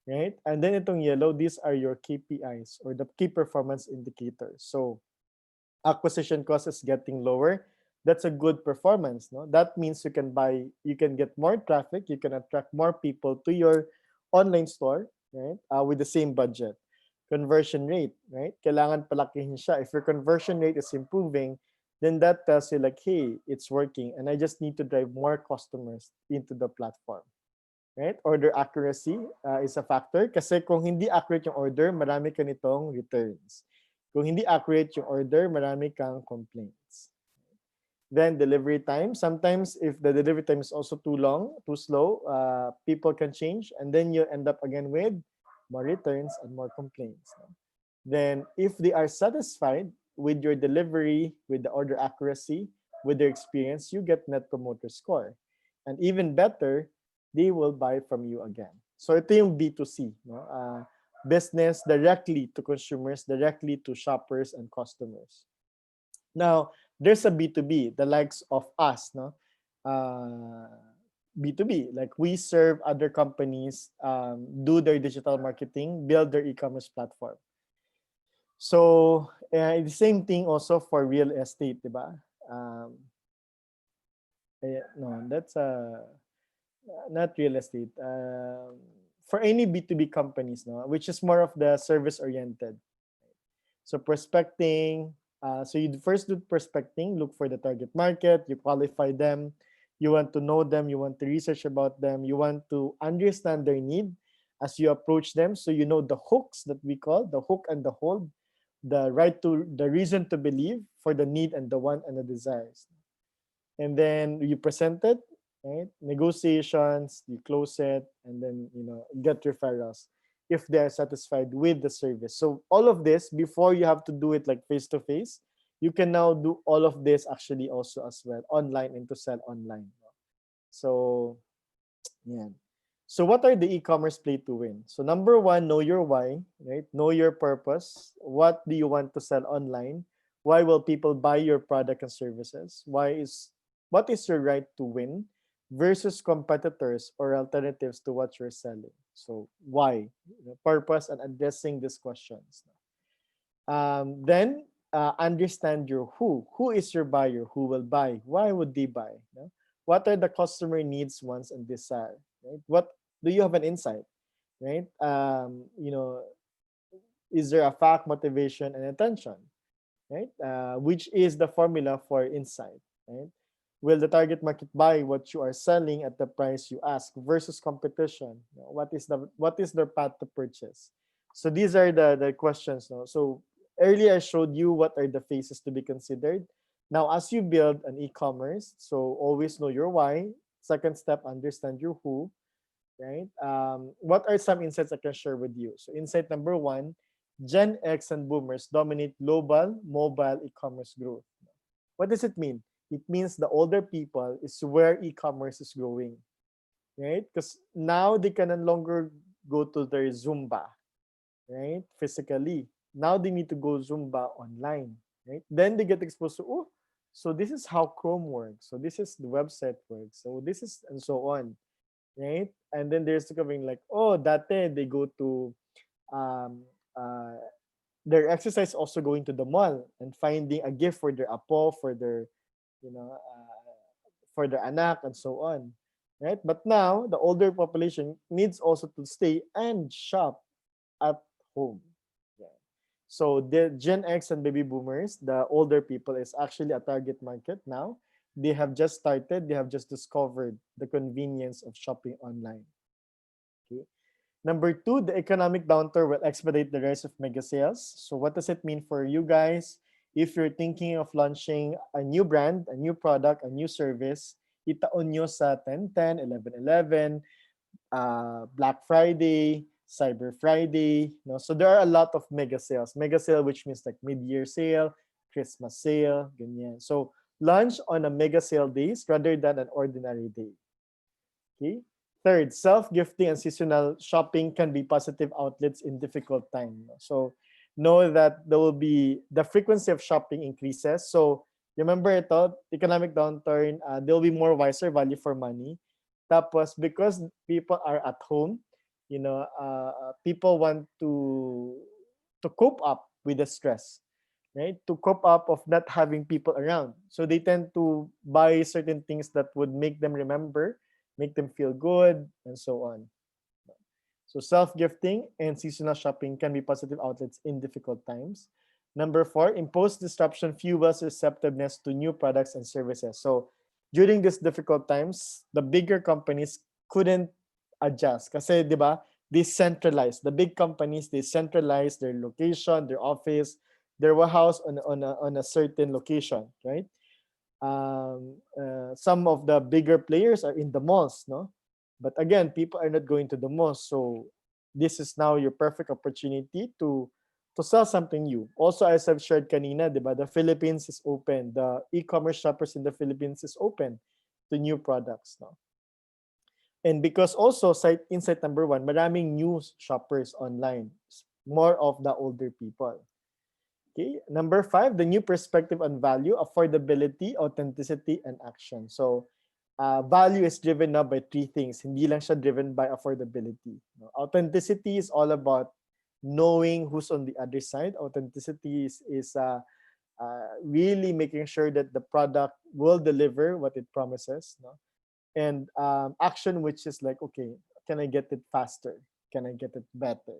right? And then itong yellow, these are your KPIs or the key performance indicators. So acquisition cost is getting lower. That's a good performance. No, that means you can get more traffic, you can attract more people to your online store, right? With the same budget. Conversion rate, right? Kailangan palakihin siya. If your conversion rate is improving, then that tells you like, hey, it's working, and I just need to drive more customers into the platform. Right? Order accuracy is a factor kasi kung hindi accurate yung order, marami ka nitong returns. Kung hindi accurate yung order, marami kang complaints. Then delivery time. Sometimes if the delivery time is also too long, too slow, people can change, and then you end up again with more returns and more complaints. Then if they are satisfied with your delivery, with the order accuracy, with their experience, you get net promoter score. And even better, they will buy from you again. So ito yung B2C, no? Business directly to consumers, directly to shoppers and customers. Now, there's a B2B, the likes of us, no? uh, B2B. Like we serve other companies, do their digital marketing, build their e-commerce platform. So the same thing also for real estate, diba? Um, no, that's not real estate. For any B2B companies, no, which is more of the service oriented. So prospecting, so you first do prospecting, look for the target market, you qualify them, you want to know them, you want to research about them, you want to understand their need as you approach them. So you know the hooks that we call, the hook and the hold, the reason to believe for the need and the want and the desires. And then you present it, right? Negotiations, you close it, and then get referrals if they are satisfied with the service. So all of this, before you have to do it like face to face, you can now do all of this actually also as well online and to sell online. So yeah. So what are the e-commerce play to win? So number one, know your why, right? Know your purpose. What do you want to sell online? Why will people buy your product and services? What is your right to win versus competitors or alternatives to what you're selling? So why? Purpose and addressing these questions. Then understand your who. Who is your buyer? Who will buy? Why would they buy? What are the customer needs, wants, and desire? Right? What do you have an insight? Right? Is there a fact, motivation, and attention? Right? Which is the formula for insight? Right? Will the target market buy what you are selling at the price you ask versus competition? What is their path to purchase? So these are the questions. No? So earlier I showed you what are the phases to be considered. Now, as you build an e-commerce, so always know your why. Second step, understand your who. Right? What are some insights I can share with you? So insight number one, Gen X and Boomers dominate global mobile e-commerce growth. What does it mean? It means the older people is where e-commerce is growing, right? Because now they can no longer go to their Zumba, right? Physically. Now they need to go Zumba online, right? Then they get exposed to, oh, so this is how Chrome works. So this is the website works. So this is, and so on, right? And then there's discovering like, oh, that day they go to um, uh, their exercise also going to the mall and finding a gift for their apo, for their, you know, for their anak and so on, right? But now the older population needs also to stay and shop at home. Yeah. So the Gen X and baby boomers, the older people, is actually a target market now. They have just started, they have just discovered the convenience of shopping online. Okay. Number two, the economic downturn will expedite the rise of mega sales. So what does it mean for you guys? If you're thinking of launching a new brand, a new product, a new service, itaon nyo sa 10/10, 11/11, Black Friday, Cyber Friday. No? So there are a lot of mega sales. Mega sale, which means like mid-year sale, Christmas sale, ganyan. So launch on a mega sale days rather than an ordinary day. Okay. Third, self-gifting and seasonal shopping can be positive outlets in difficult time. So know that there will be the frequency of shopping increases. So remember ito, economic downturn, there will be more wiser value for money. Tapos because people are at home, people want to cope up with the stress, right? To cope up of not having people around. So they tend to buy certain things that would make them remember, make them feel good, and so on. So self-gifting and seasonal shopping can be positive outlets in difficult times. Number four, imposed disruption fuels receptiveness to new products and services. So during these difficult times, the bigger companies couldn't adjust. Kasi, di ba, they centralized. The big companies, they centralize their location, their office, their warehouse on a certain location, right? Some of the bigger players are in the malls, no? But again, people are not going to the malls, so this is now your perfect opportunity to sell something new. Also, as I've shared kanina, diba, the Philippines is open. The e-commerce shoppers in the Philippines is open to new products, no? And because also, insight number one, maraming new shoppers online. More of the older people. Okay. Number five, the new perspective on value, affordability, authenticity, and action. So value is driven now by three things. Hindi lang siya driven by affordability. No? Authenticity is all about knowing who's on the other side. Authenticity is really making sure that the product will deliver what it promises. No? And action, which is like, okay, can I get it faster? Can I get it better?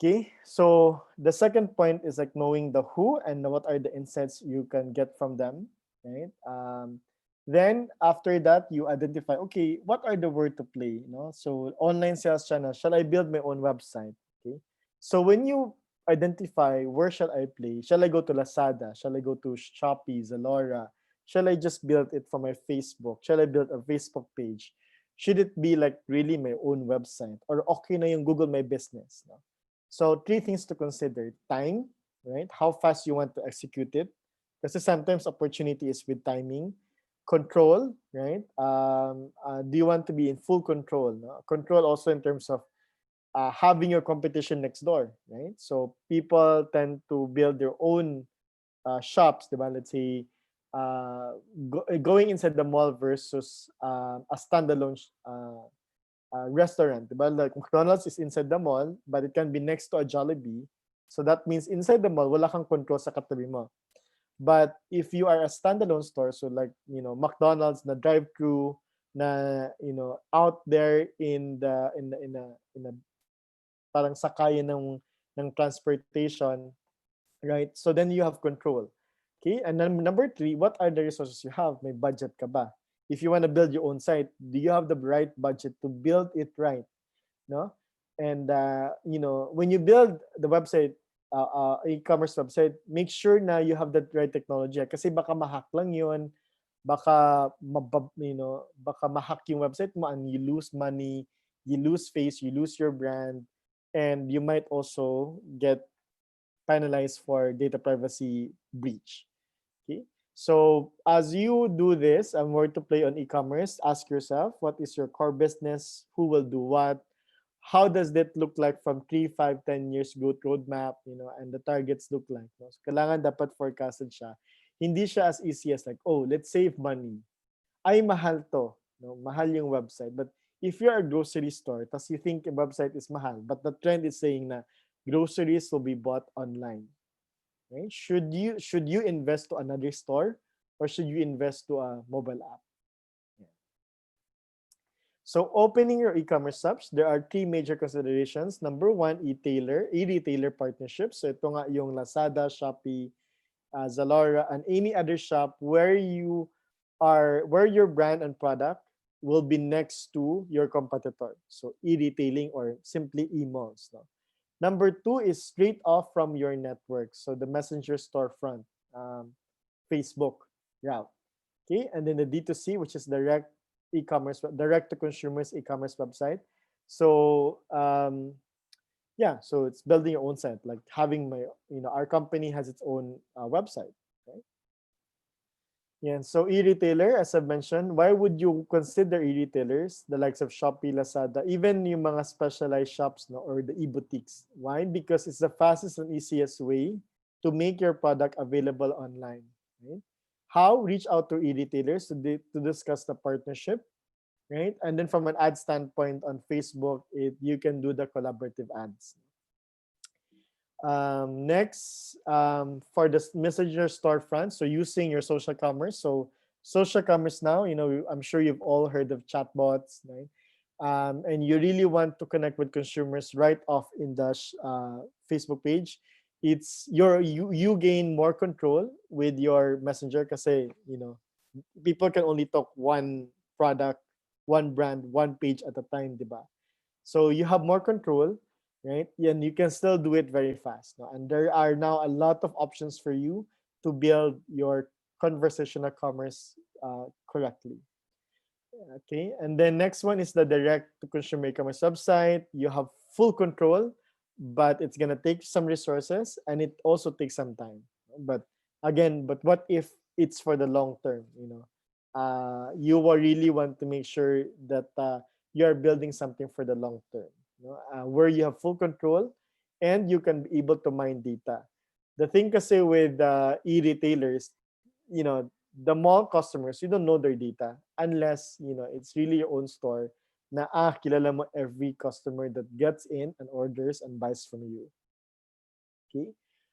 Okay, so the second point is like knowing the who and what are the insights you can get from them, right? Then after that, you identify, okay, what are the word to play, you know? So online sales channel, shall I build my own website? Okay, so when you identify where shall I play, shall I go to Lazada? Shall I go to Shopee, Zalora? Shall I just build it from my Facebook? Shall I build a Facebook page? Should it be like really my own website? Or okay na yung Google My Business? No? So three things to consider: time, right? How fast you want to execute it. Because sometimes opportunity is with timing. Control, right? Do you want to be in full control? No? Control also in terms of having your competition next door, right? So people tend to build their own shops, diba? Let's say going inside the mall versus a standalone restaurant, diba? Like McDonald's is inside the mall, but it can be next to a Jollibee. So that means inside the mall, wala kang control sa katabi mo. But if you are a standalone store, so like, you know, McDonald's na drive-through na, you know, out there in a parang sakayan ng transportation, right? So then you have control. Okay? And then number three, what are the resources you have? May budget ka ba? If you want to build your own site, do you have the right budget to build it right? No? And you know, when you build the website, e-commerce website, make sure na you have the right technology. Kasi baka ma-hack lang yun, baka you know, baka ma-hack yung website mo and you lose money, you lose face, you lose your brand, and you might also get penalized for data privacy breach. Okay. So as you do this and where to play on e-commerce, ask yourself, what is your core business? Who will do what? How does that look like from 3, 5, 10 years growth roadmap, you know, and the targets look like? No? So kailangan dapat forecasted siya. Hindi siya as easy as like, oh, let's save money. Ay, mahal to. No? Mahal yung website. But if you're a grocery store, tas you think a website is mahal, but the trend is saying na groceries will be bought online. Right? Should you invest to another store or should you invest to a mobile app? Yeah. So opening your e-commerce shops, there are three major considerations. Number one, e-retailer partnerships. So ito nga yung Lazada, Shopee, Zalora, and any other shop where your brand and product will be next to your competitor. So e-retailing or simply e-malls. No? Number two is straight off from your network. So the Messenger storefront, Facebook route. Okay, and then the D2C, which is direct to consumers e-commerce website. So yeah, so it's building your own site, like having our company has its own website. Right? Yeah, so e-retailer, as I've mentioned, why would you consider e-retailers, the likes of Shopee, Lazada, even yung mga specialized shops, no, or the e-boutiques? Why? Because it's the fastest and easiest way to make your product available online. Right? How? Reach out to e-retailers to discuss the partnership, right? And then from an ad standpoint on Facebook, you can do the collaborative ads. Next, for the Messenger storefront, so using your social commerce. So social commerce now, I'm sure you've all heard of chatbots, right? And you really want to connect with consumers right off in the Facebook page. It's you gain more control with your messenger kasi people can only talk one product, one brand, one page at a time, diba? So you have more control, right? And you can still do it very fast. No? And there are now a lot of options for you to build your conversational commerce correctly. Okay, and then next one is the direct to consumer e-commerce website. You have full control, but it's gonna take some resources and it also takes some time. But what if it's for the long term? You will really want to make sure that you are building something for the long term, where you have full control and you can be able to mine data. The thing kasi with e-retailers, the mall customers, you don't know their data unless, it's really your own store na kilala mo every customer that gets in and orders and buys from you. Okay?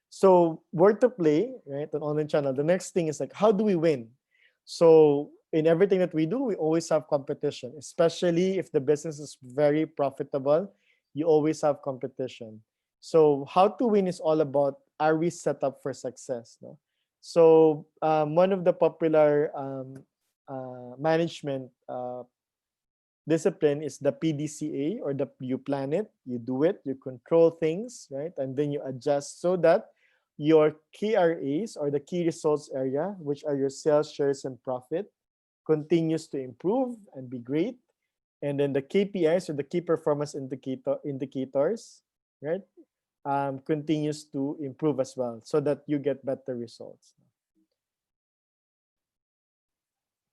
So where to play, right? An online channel. The next thing is like, how do we win? So in everything that we do, we always have competition, especially if the business is very profitable. You always have competition. So how to win is all about, are we set up for success? No? So one of the popular management discipline is the PDCA, or the you plan it, you do it, you control things, right? And then you adjust so that your KRAs, or the key results area, which are your sales, shares, and profit, continues to improve and be great. And then the KPIs, or the key performance indicators, right, continues to improve as well, so that you get better results.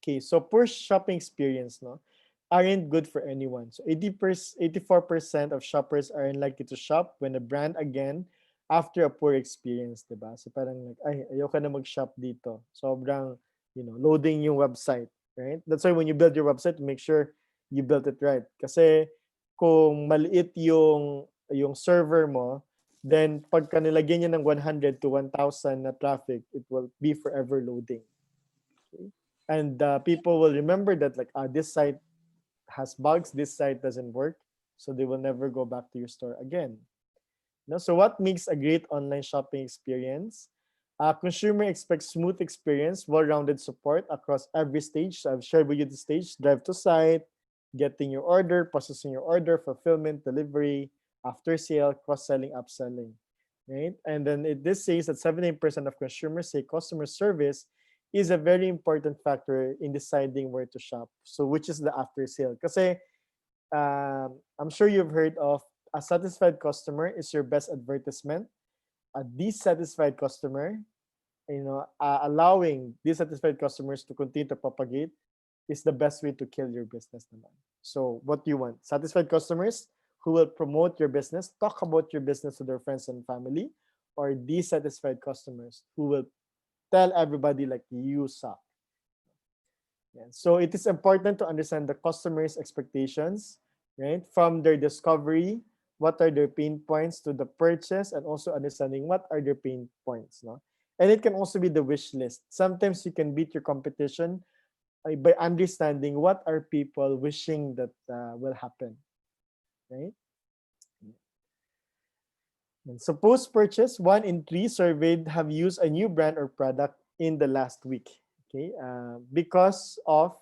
Okay, so poor shopping experience, no, aren't good for anyone. So 84% of shoppers are unlikely to shop when a brand again after a poor experience, diba? So parang like, ay, ayoko na mag-shop dito. Sobrang, loading yung website, right? That's why when you build your website, make sure you built it right. Kasi kung maliit yung server mo, then pagka nilagyan niya ng 100 to 1,000 na traffic, it will be forever loading. Okay? And people will remember that, like, this site has bugs, this site doesn't work, so they will never go back to your store again. So what makes a great online shopping experience? Consumer expects smooth experience, well-rounded support across every stage. So I've shared with you the stage: drive to site, getting your order, processing your order, fulfillment, delivery, after sale, cross-selling, upselling, right? And then this says that 78% of consumers say customer service is a very important factor in deciding where to shop. So which is the after sale? Kasi I'm sure you've heard of, a satisfied customer is your best advertisement. A dissatisfied customer, allowing dissatisfied customers to continue to propagate is the best way to kill your business naman. So what do you want? Satisfied customers who will promote your business, talk about your business to their friends and family, or dissatisfied customers who will tell everybody like you suck. Yeah. So it is important to understand the customer's expectations, right? From their discovery, what are their pain points, to the purchase, and also understanding what are their pain points. No? And it can also be the wish list. Sometimes you can beat your competition by understanding what are people wishing that will happen, right? And so post-purchase, 1 in 3 surveyed have used a new brand or product in the last week. Okay, because of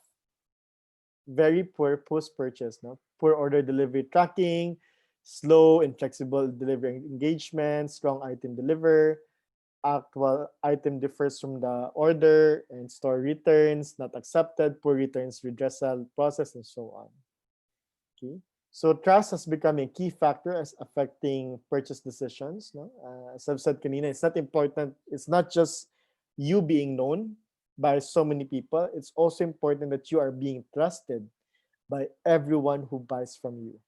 very poor post-purchase, no? Poor order delivery tracking, slow and flexible delivery engagement, strong item deliver, actual item differs from the order, and store returns not accepted, poor returns redressal process, and so on. Okay, so trust has become a key factor as affecting purchase decisions. No, as I've said kanina, it's not important. It's not just you being known by so many people. It's also important that you are being trusted by everyone who buys from you.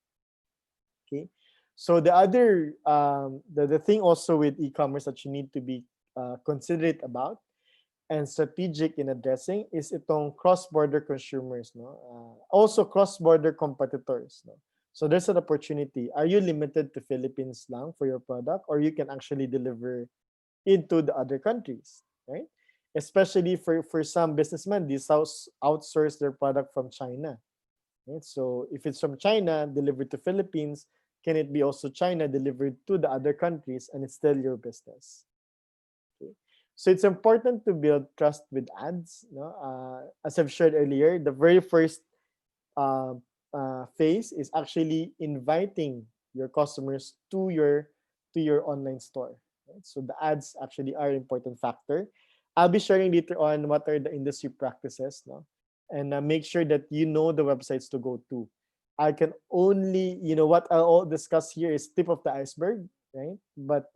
Okay, so the other the thing also with e-commerce that you need to be considerate about and strategic in addressing is itong cross-border consumers, no? Also cross-border competitors, no? So there's an opportunity. Are you limited to Philippines lang for your product, or you can actually deliver into the other countries, right? Especially for some businessmen, these outsource their product from China, right? So if it's from China delivered to Philippines, can it be also China delivered to the other countries, and it's still your business? Okay. So it's important to build trust with ads. No? As I've shared earlier, the very first phase is actually inviting your customers to your online store. Right? So the ads actually are an important factor. I'll be sharing later on what are the industry practices, no? And make sure that you know the websites to go to. I can only, what I'll discuss here is tip of the iceberg, right? But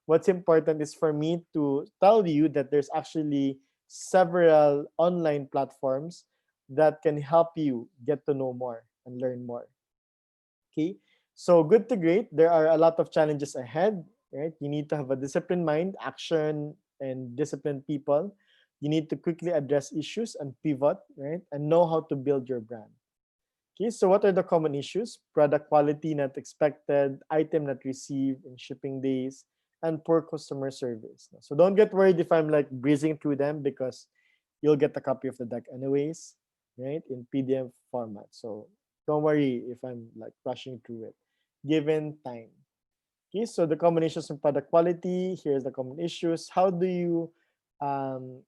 what's important is for me to tell you that there's actually several online platforms that can help you get to know more and learn more. Okay, so good to great. There are a lot of challenges ahead, right? You need to have a disciplined mind, action, and disciplined people You need to quickly address issues and pivot, right? And know how to build your brand. Okay, so what are the common issues? Product quality not expected, item not received in shipping days, and poor customer service. So don't get worried if I'm like breezing through them, because you'll get a copy of the deck anyways, right? In PDF format. So don't worry if I'm like rushing through it, given time. Okay, so the combinations of product quality, here's the common issues. How do you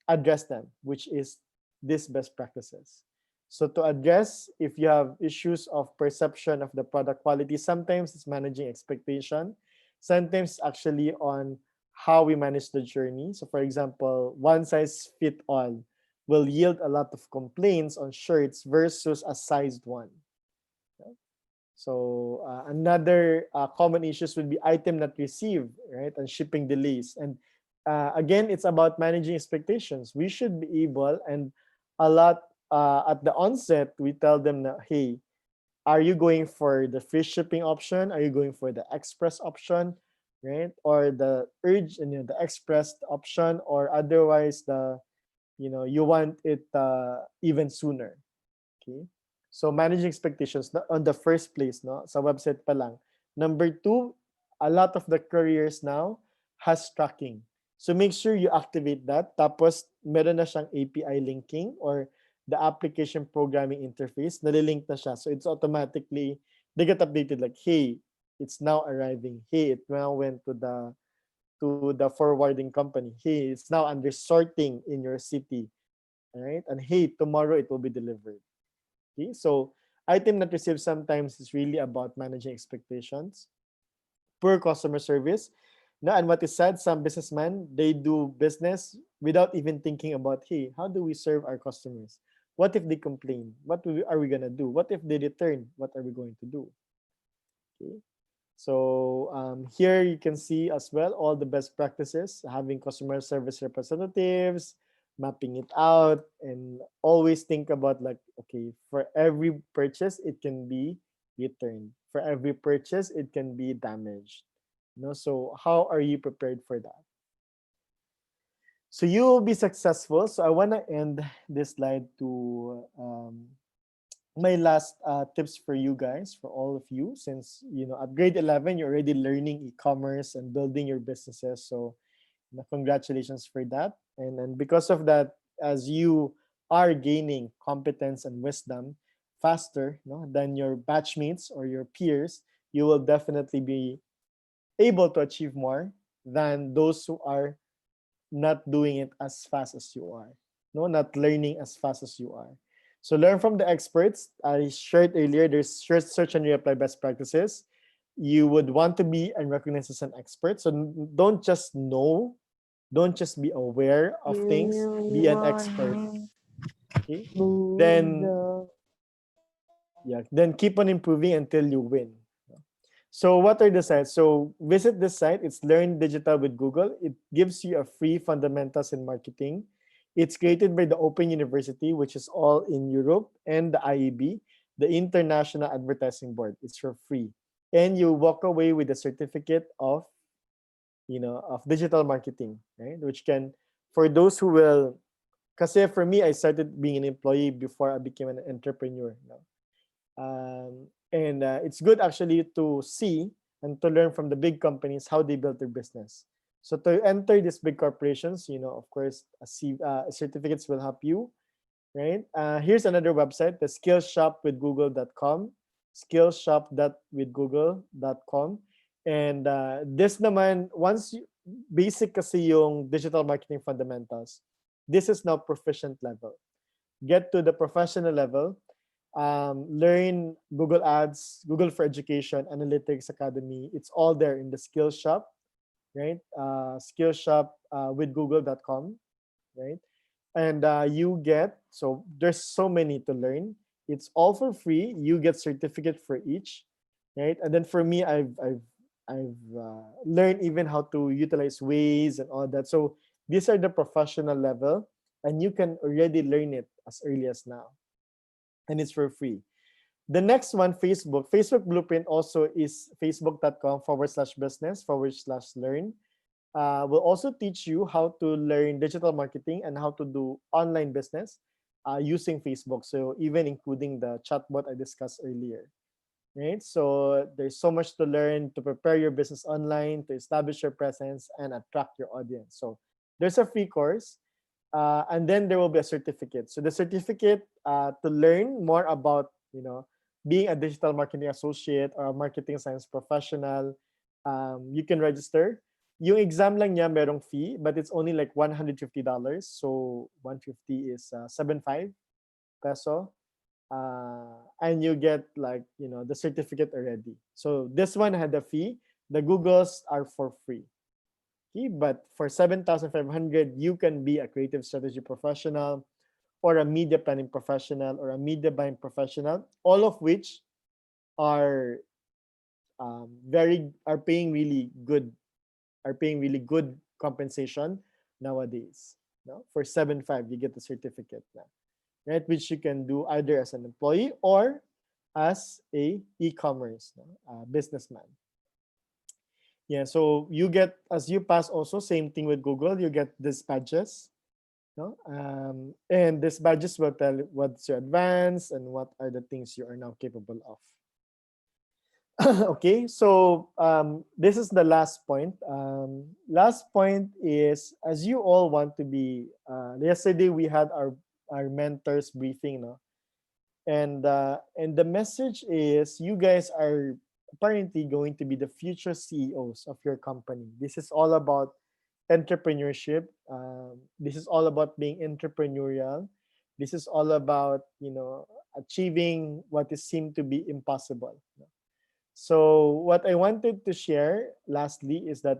address them, which is these best practices? So to address, if you have issues of perception of the product quality, sometimes it's managing expectation. Sometimes actually on how we manage the journey. So for example, one size fit all will yield a lot of complaints on shirts versus a sized one. So another common issues would be item not received, right, and shipping delays. And again, it's about managing expectations. We should be able, and a lot at the onset, we tell them that, hey, are you going for the free shipping option? Are you going for the express option, right, or the urge and the express option, or otherwise the you want it even sooner. Okay. So managing expectations on the first place, no, sa website pa lang. Number two, a lot of the couriers now has tracking. So make sure you activate that. Tapos meron na siyang API linking or the application programming interface. Nalilink na siya. So it's automatically, they get updated like, hey, it's now arriving. Hey, it now went to the forwarding company. Hey, it's now under sorting in your city. All right? And hey, tomorrow it will be delivered. Okay, so item not received sometimes is really about managing expectations, poor customer service. No, and what is said, some businessmen, they do business without even thinking about, hey, how do we serve our customers? What if they complain? Are we gonna do? What if they return? What are we going to do? Okay. So here you can see as well all the best practices, having customer service representatives, mapping it out, and always think about like, okay, for every purchase, it can be returned. For every purchase, it can be damaged. So how are you prepared for that? So you will be successful. So I want to end this slide to my last tips for you guys, for all of you, since at grade 11 you're already learning e-commerce and building your businesses. So congratulations for that. And because of that, as you are gaining competence and wisdom faster than your batchmates or your peers, you will definitely be able to achieve more than those who are not doing it as fast as you are, not learning as fast as you are. So learn from the experts. I shared earlier, there's search and reapply best practices. You would want to be and recognized as an expert. So don't just know, don't just be aware of things, be an expert. Okay? Then keep on improving until you win. So what are the sites? So visit this site. It's Learn Digital with Google. It gives you a free fundamentals in marketing. It's created by the Open University, which is all in Europe, and the IAB, the International Advertising Board. It's for free. And you walk away with a certificate of digital marketing, right? Which can, for those who will, kasi for me, I started being an employee before I became an entrepreneur. And it's good actually to see and to learn from the big companies how they built their business. So to enter these big corporations, of course, certificates will help you, right? Here's another website, the skillshopwithgoogle.com, skillshop.withgoogle.com. And this naman, basic kasi yung digital marketing fundamentals, this is now proficient level. Get to the professional level. Learn Google Ads, Google for Education, Analytics Academy. It's all there in the Skillshop, right? Skillshop with google.com, right? And you get, so there's so many to learn. It's all for free. You get certificate for each, right? And then for me, I've learned even how to utilize Waze and all that. So these are the professional level, and you can already learn it as early as now. And it's for free. The next one, Facebook. Facebook Blueprint also is facebook.com/business/learn. We'll also teach you how to learn digital marketing and how to do online business using Facebook. So even including the chatbot I discussed earlier, right? So there's so much to learn to prepare your business online, to establish your presence and attract your audience. So there's a free course, and then there will be a certificate. So the certificate to learn more about, being a digital marketing associate or a marketing science professional, you can register. Yung exam lang niya merong fee, but it's only like $150. So 150 is 75 peso. And you get like, the certificate already. So this one had a fee. The Googles are for free. Okay, but for 7,500, you can be a creative strategy professional or a media planning professional or a media buying professional, all of which are are paying really good compensation nowadays. No? For 7.5, you get the certificate now, right? Which you can do either as an employee or as a e-commerce businessman. Yeah, so you get, as you pass also, same thing with Google, you get these badges. No? And these badges will tell what's your advance and what are the things you are now capable of. Okay, so this is the last point. Last point is, as you all want to be, yesterday we had our mentors briefing, no? And the message is, you guys are apparently going to be the future CEOs of your company. This is all about entrepreneurship. This is all about being entrepreneurial. This is all about, achieving what is seemed to be impossible. So what I wanted to share lastly is that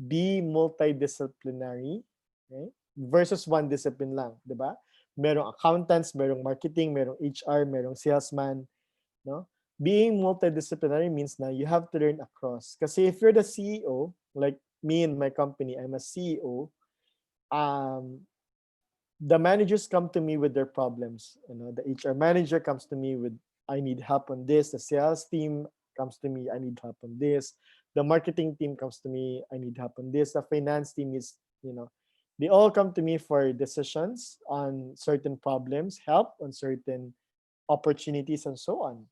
be multidisciplinary, okay? Versus one discipline lang, di ba? Merong accountants, merong marketing, merong HR, merong salesman, no? Being multidisciplinary means na you have to learn across. Kasi if you're the CEO, like me and my company, I'm a CEO, the managers come to me with their problems. The HR manager comes to me with, I need help on this. The sales team comes to me, I need help on this. The marketing team comes to me, I need help on this. The finance team is, they all come to me for decisions on certain problems, help on certain opportunities, and so on.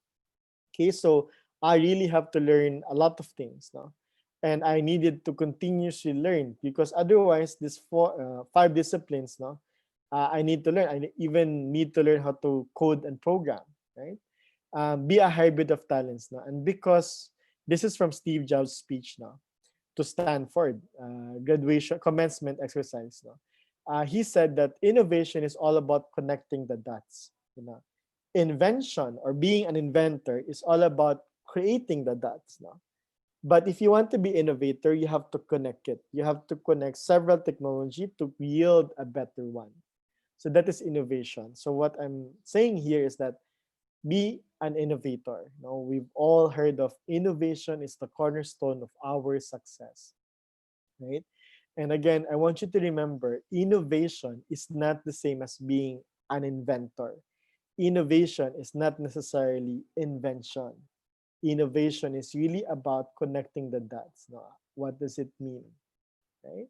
Okay, so I really have to learn a lot of things now. And I needed to continuously learn, because otherwise, these 5 disciplines, no, I need to learn. I even need to learn how to code and program, right? Be a hybrid of talents now. And because this is from Steve Jobs' speech now to Stanford, graduation commencement exercise now. He said that innovation is all about connecting the dots. Invention or being an inventor is all about creating the dots now. But if you want to be innovator, you have to connect it. You have to connect several technology to yield a better one. So that is innovation. So what I'm saying here is that be an innovator. We've all heard of innovation is the cornerstone of our success, right? And again, I want you to remember, innovation is not the same as being an inventor. Innovation is not necessarily invention. Innovation is really about connecting the dots. What does it mean, right?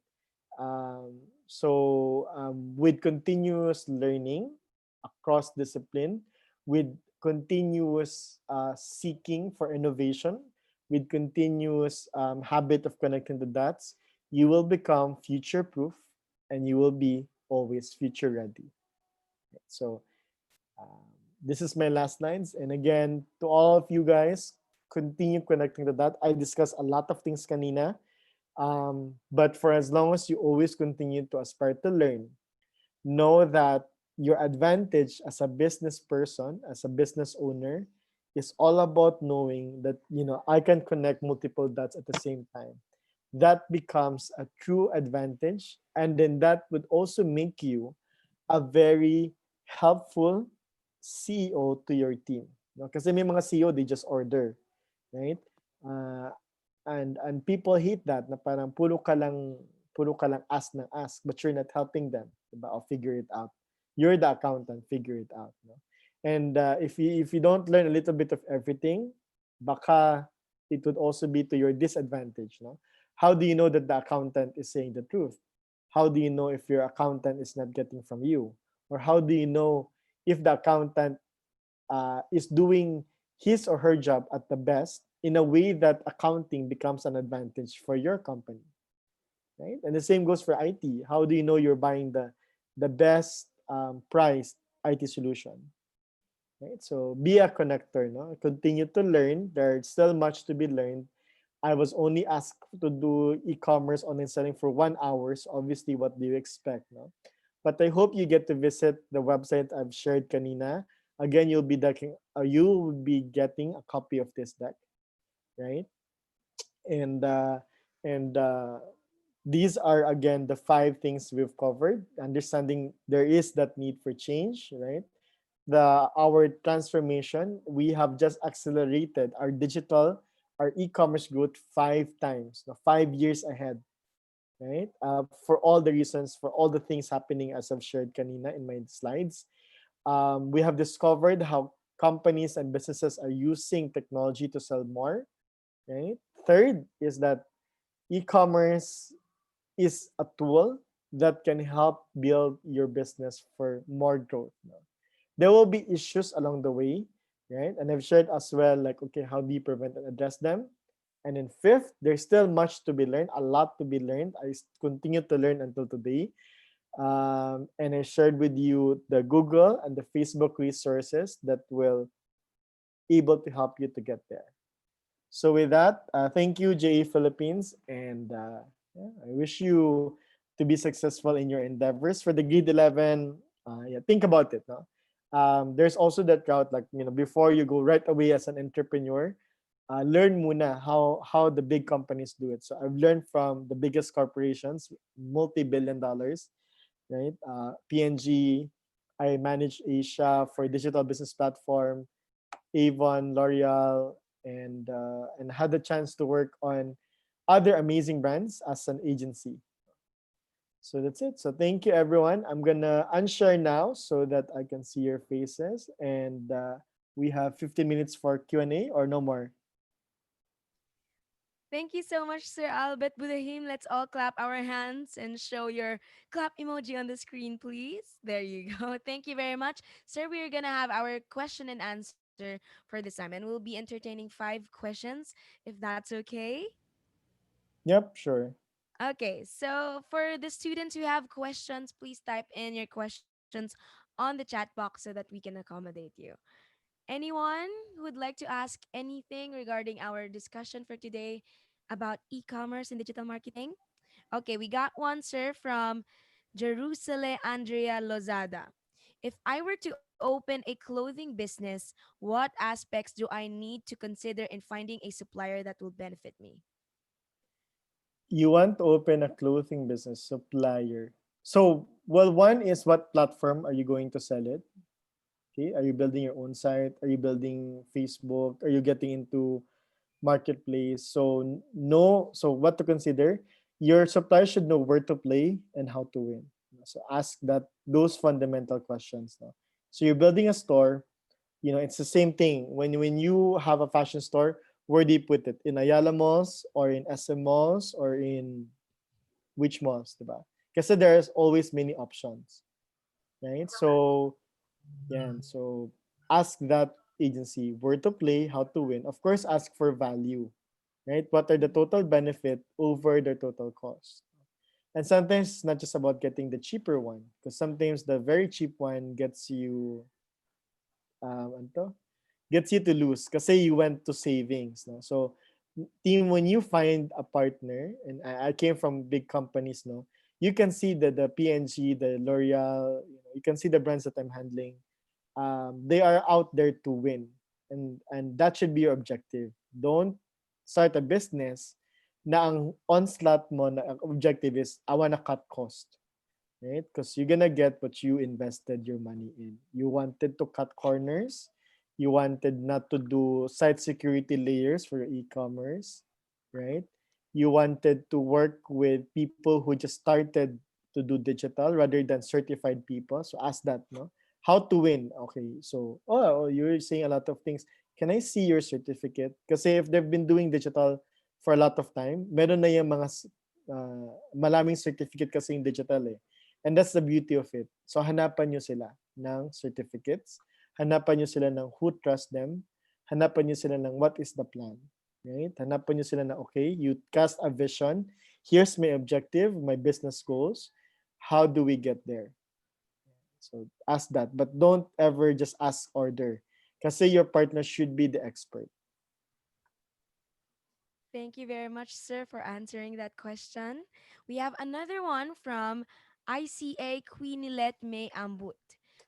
With continuous learning across discipline, with continuous seeking for innovation, with continuous habit of connecting the dots, you will become future proof and you will be always future ready. So this is my last lines. And again, to all of you guys, continue connecting the dots. I discussed a lot of things kanina. But for as long as you always continue to aspire to learn, know that your advantage as a business person, as a business owner, is all about knowing that, I can connect multiple dots at the same time. That becomes a true advantage. And then that would also make you a very helpful CEO to your team. Kasi may mga CEO, they just order, right? And people hate that, na parang puro ka lang ask ng ask, but you're not helping them, diba? Or figure it out. You're the accountant, figure it out. No? And if you don't learn a little bit of everything, baka it would also be to your disadvantage. No? How do you know that the accountant is saying the truth? How do you know if your accountant is not getting from you? Or how do you know if the accountant is doing his or her job at the best in a way that accounting becomes an advantage for your company, right? And the same goes for IT. How do you know you're buying the best priced IT solution, right? So be a connector, no? Continue to learn. There's still much to be learned. I was only asked to do e-commerce online selling for 1 hour. So obviously, what do you expect, no? But I hope you get to visit the website I've shared kanina. Again, you'll be getting a copy of this deck, right? And and these are again the 5 things we've covered. Understanding there is that need for change, right? Our transformation, we have just accelerated our e-commerce growth 5 times, 5 years ahead, right? For all the reasons, for all the things happening as I've shared kanina in my slides. We have discovered how companies and businesses are using technology to sell more, right? Third is that e-commerce is a tool that can help build your business for more growth. No? There will be issues along the way, right? And I've shared as well, like, okay, how do you prevent and address them? And then fifth, there's still much to be learned, a lot to be learned. Continue to learn until today. And I shared with you the Google and the Facebook resources that will able to help you to get there. So with that, thank you, JE Philippines, and yeah, I wish you to be successful in your endeavors. For the grade 11, yeah, think about it. No? There's also that route, like, before you go right away as an entrepreneur, learn muna how the big companies do it. So I've learned from the biggest corporations, multi-billion dollars, right? PNG, I manage Asia for digital business platform, Avon, L'Oreal, and had the chance to work on other amazing brands as an agency. So that's it. So thank you, everyone. I'm gonna unshare now so that I can see your faces, and we have 15 minutes for Q&A or no more. Thank you so much, Sir Albert Budahim. Let's all clap our hands and show your clap emoji on the screen, please. There you go. Thank you very much. Sir, we're going to have our question and answer for this time, and we'll be entertaining 5 questions, if that's okay. Yep, sure. Okay, so for the students who have questions, please type in your questions on the chat box so that we can accommodate you. Anyone who would like to ask anything regarding our discussion for today about e-commerce and digital marketing? Okay, we got one, sir, from Jerusalem Andrea Lozada. If I were to open a clothing business, what aspects do I need to consider in finding a supplier that will benefit me? You want to open a clothing business supplier. So, well, one is what platform are you going to sell it? Okay, are you building your own site? Are you building Facebook? Are you getting into marketplace? So so what to consider? Your supplier should know where to play and how to win. So ask those fundamental questions. No? So you're building a store. It's the same thing. When you have a fashion store, where do you put it? In Ayala malls or in SM malls or in which malls, diba? Kasi there's always many options, right? So yeah, so ask that agency where to play, how to win. Of course, ask for value, right? What are the total benefit over the total cost? And sometimes it's not just about getting the cheaper one, because sometimes the very cheap one gets you, ano, gets you to lose kasi you went to savings. No? So, team, when you find a partner, and I came from big companies, no, you can see the PNG, the L'Oreal, you can see the brands that I'm handling. They are out there to win, and that should be your objective. Don't start a business na ang onslaught mo na ang objective is I wanna cut cost, right? Because you're gonna get what you invested your money in. You wanted to cut corners. You wanted not to do site security layers for your e-commerce, right? You wanted to work with people who just started to do digital rather than certified people. So ask that, no? How to win? Okay, so you're saying a lot of things. Can I see your certificate? Because if they've been doing digital for a lot of time. Meron na yung mga maraming certificate kasi yung digital eh. And that's the beauty of it. So hanapan nyo sila ng certificates. Hanapan nyo sila ng who trust them. Hanapan nyo sila ng what is the plan. Right? Hanapan nyo sila na, okay, you cast a vision. Here's my objective, my business goals. How do we get there? So ask that. But don't ever just ask order. Kasi your partner should be the expert. Thank you very much, sir, for answering that question. We have another one from ICA Queenilet May Ambut.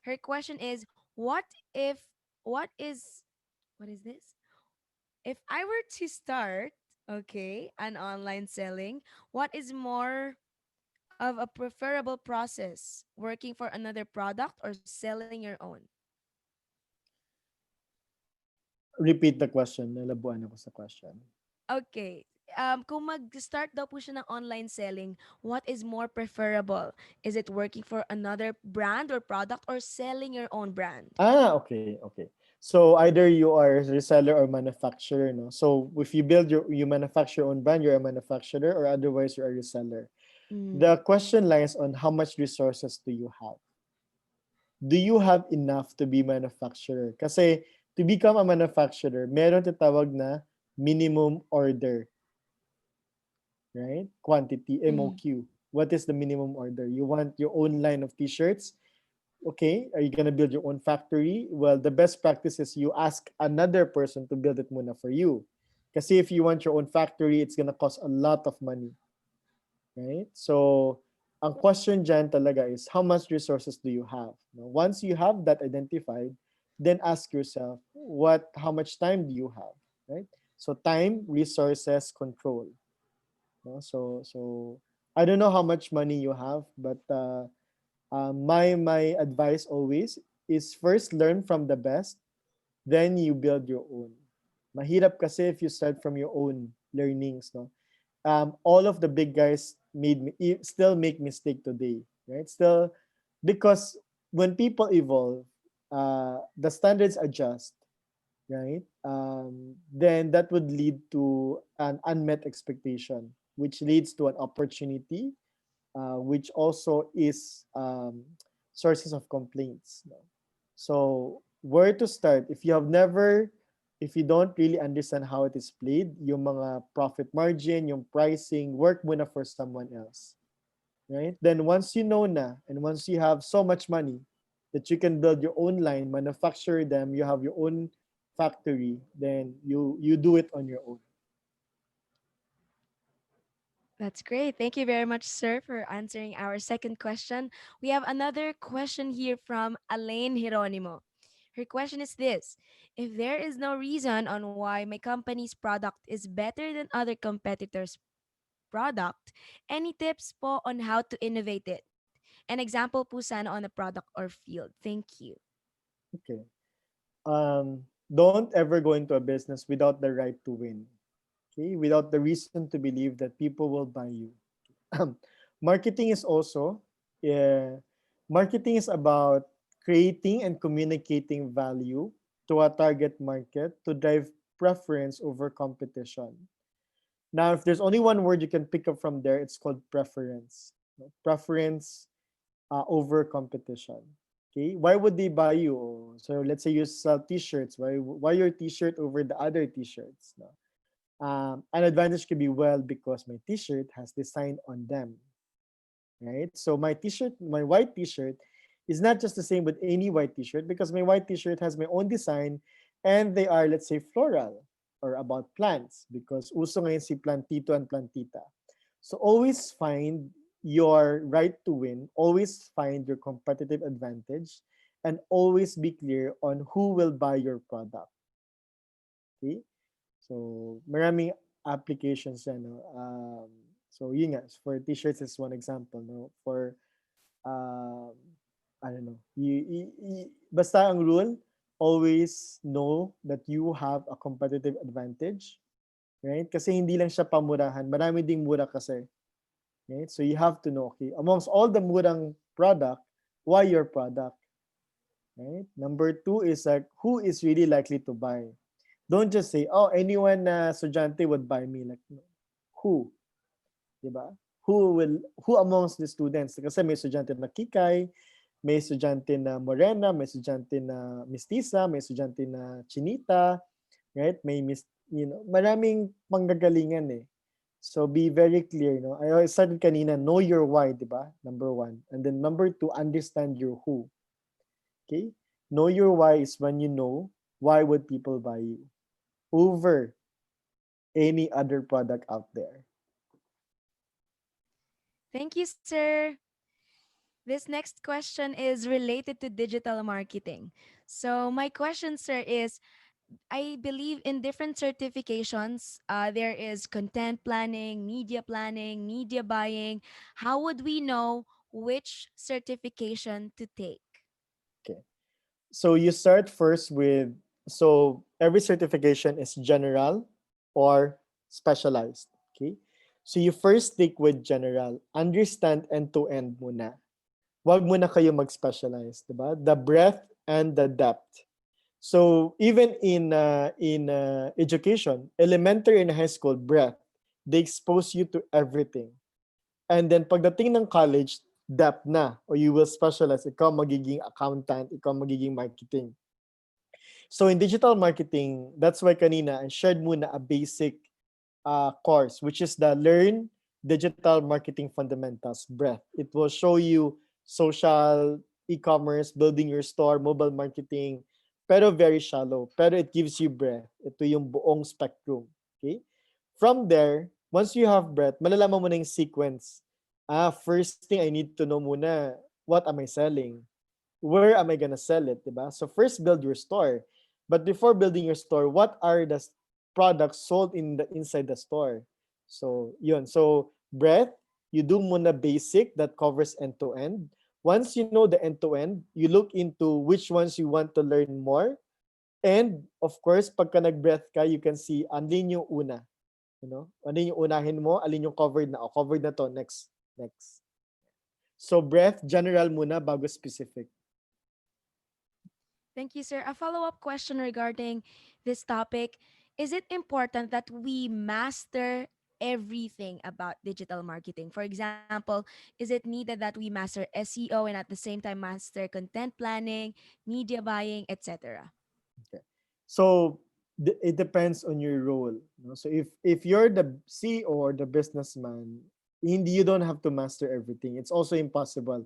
Her question is, what is, what is this? If I were to start, okay, an online selling, what is more of a preferable process? Working for another product or selling your own? Repeat the question. Nalabuan ako sa question. Okay. Kung mag-start daw po siya ng online selling, what is more preferable? Is it working for another brand or product or selling your own brand? Okay. So either you are a reseller or manufacturer, no? So if you manufacture your own brand, you're a manufacturer, or otherwise you're a reseller. The question lies on how much resources do you have? Do you have enough to be manufacturer? Kasi to become a manufacturer, meron tinatawag na minimum order, right? Quantity, MOQ. What is the minimum order? You want your own line of t-shirts? Okay, are you gonna build your own factory? Well, the best practice is you ask another person to build it muna for you. Kasi if you want your own factory, it's gonna cost a lot of money, right? So, ang question dyan talaga is, how much resources do you have? Now, once you have that identified, then ask yourself, how much time do you have, right? So, time, resources, control. No? So I don't know how much money you have, but my advice always is first learn from the best, then you build your own. Mahirap kasi if you start from your own learnings, no? All of the big guys still make mistake today, right? Still, because when people evolve, the standards adjust, right? Then that would lead to an unmet expectation, which leads to an opportunity, which also is sources of complaints. No? So where to start? If you don't really understand how it is played, yung mga profit margin, yung pricing, work muna for someone else. Right? Then once you know na, and once you have so much money that you can build your own line, manufacture them, you have your own factory, then you do it on your own. That's great. Thank you very much, sir, for answering our second question. We have another question here from Elaine Hieronimo. Her question is this: if there is no reason on why my company's product is better than other competitors' product, any tips po on how to innovate it? An example po sana on a product or field. Thank you. Okay. Don't ever go into a business without the right to win. Okay, without the reason to believe that people will buy you. Marketing is also, uh, marketing is about creating and communicating value to a target market to drive preference over competition. Now, if there's only one word you can pick up from there, it's called preference. Preference over competition. Okay, why would they buy you? So let's say you sell T-shirts. Why your T-shirt over the other T-shirts? No? An advantage could be, well, because my T-shirt has design on them, right? So my T-shirt, my white T-shirt, is not just the same with any white T-shirt because my white T-shirt has my own design, and they are, let's say, floral or about plants because uso ngayon si plantito and plantita. So always find your right to win, always find your competitive advantage, and always be clear on who will buy your product. Okay? So maraming applications yan. No? So yun nga, for t-shirts is one example. No? For, um, I don't know, basta ang rule, always know that you have a competitive advantage. Right? Kasi hindi lang siya pamurahan. Marami ding mura kasi. Right? So you have to know, okay, amongst all the murang product, why your product? Right? Number two is like, who is really likely to buy? Don't just say, oh, anyone na estudyante would buy me. Like, no. Who? Diba? Who amongst the students? Kasi may estudyante na Kikay, may estudyante na Morena, may estudyante na Mestiza, may estudyante na Chinita, right? Maraming panggagalingan eh. So be very clear, no? I started kanina, know your why, di ba? Number one. And then number two, understand your who. Okay? Know your why is when you know why would people buy you over any other product out there. Thank you, sir. This next question is related to digital marketing. So, my question, sir, is I believe in different certifications, there is content planning, media buying. How would we know which certification to take? Okay. So you start first with, so every certification is general or specialized. Okay. So you first stick with general. Understand end-to-end muna. Wag muna kayo mag-specialize, diba? The breadth and the depth. So even in education, elementary and high school, breadth, they expose you to everything. And then pagdating ng college, depth na, or you will specialize. Ikaw magiging accountant, ikaw magiging marketing. So in digital marketing, that's why kanina I shared muna a basic course, which is the Learn Digital Marketing Fundamentals Breadth. It will show you social, e-commerce, building your store, mobile marketing, pero very shallow. Pero it gives you breadth. Ito yung buong spectrum. Okay? From there, once you have breadth, malalaman mo na yung sequence. First thing I need to know muna, what am I selling? Where am I gonna sell it, diba? So first build your store. But before building your store, what are the products sold inside the store? So yun. So breadth, you do muna basic that covers end to end. Once you know the end to end, you look into which ones you want to learn more. And of course, pagka nag-breadth ka, you can see alin yung una. You know? Alin yung unahin mo, alin yung covered na. Covered na to, next. So breadth, general muna bago specific. Thank you, sir. A follow up question regarding this topic. Is it important that we master everything about digital marketing? For example, is it needed that we master SEO and at the same time master content planning, media buying, etc.? Okay. So it depends on your role. No? So if you're the CEO or the businessman, you don't have to master everything. It's also impossible.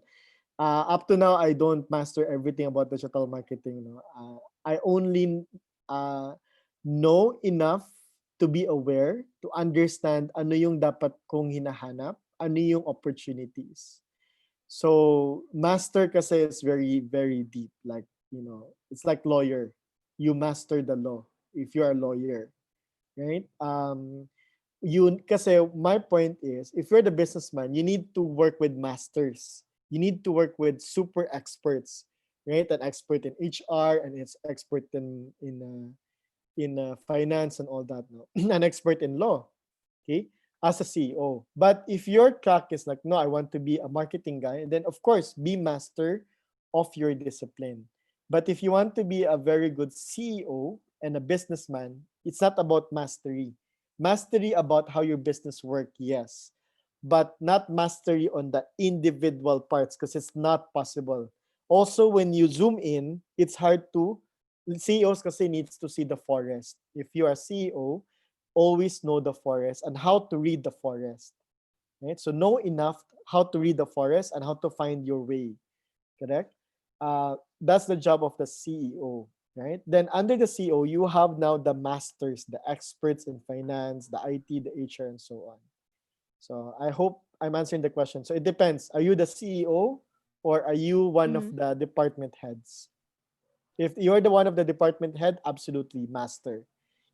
Up to now, I don't master everything about digital marketing. No? I only uh, know enough to be aware, to understand ano yung dapat kong hinahanap, ano yung opportunities. So master kasi is very, very deep. Like, it's like lawyer. You master the law if you are a lawyer, right? Kasi my point is, if you're the businessman, you need to work with masters. You need to work with super experts, right? An expert in HR, and it's expert in finance and all that. No? An expert in law, okay, as a CEO. But if your track is like, no, I want to be a marketing guy, then of course, be master of your discipline. But if you want to be a very good CEO and a businessman, it's not about mastery. Mastery about how your business work, yes, but not mastery on the individual parts because it's not possible. Also, when you zoom in, it's hard to, CEOs kasi needs to see the forest. If you are CEO, always know the forest and how to read the forest. Right? So know enough how to read the forest and how to find your way. Correct? That's the job of the CEO. Right? Then under the CEO, you have now the masters, the experts in finance, the IT, the HR, and so on. So I hope I'm answering the question. So it depends. Are you the CEO or are you one of Mhm. the department heads? If you're the one of the department head, absolutely master.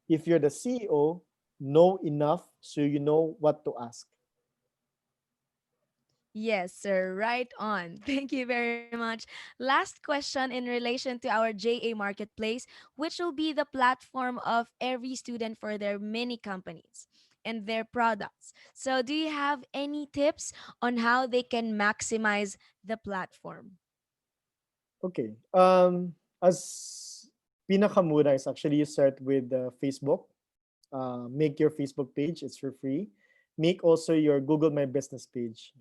If you're the CEO, know enough so you know what to ask. Yes, sir. Right on. Thank you very much. Last question in relation to our JA Marketplace, which will be the platform of every student for their mini companies and their products. So, do you have any tips on how they can maximize the platform? Okay. As Pinakamura is actually you start with Facebook. Make your Facebook page. It's for free. Make also your Google My Business page.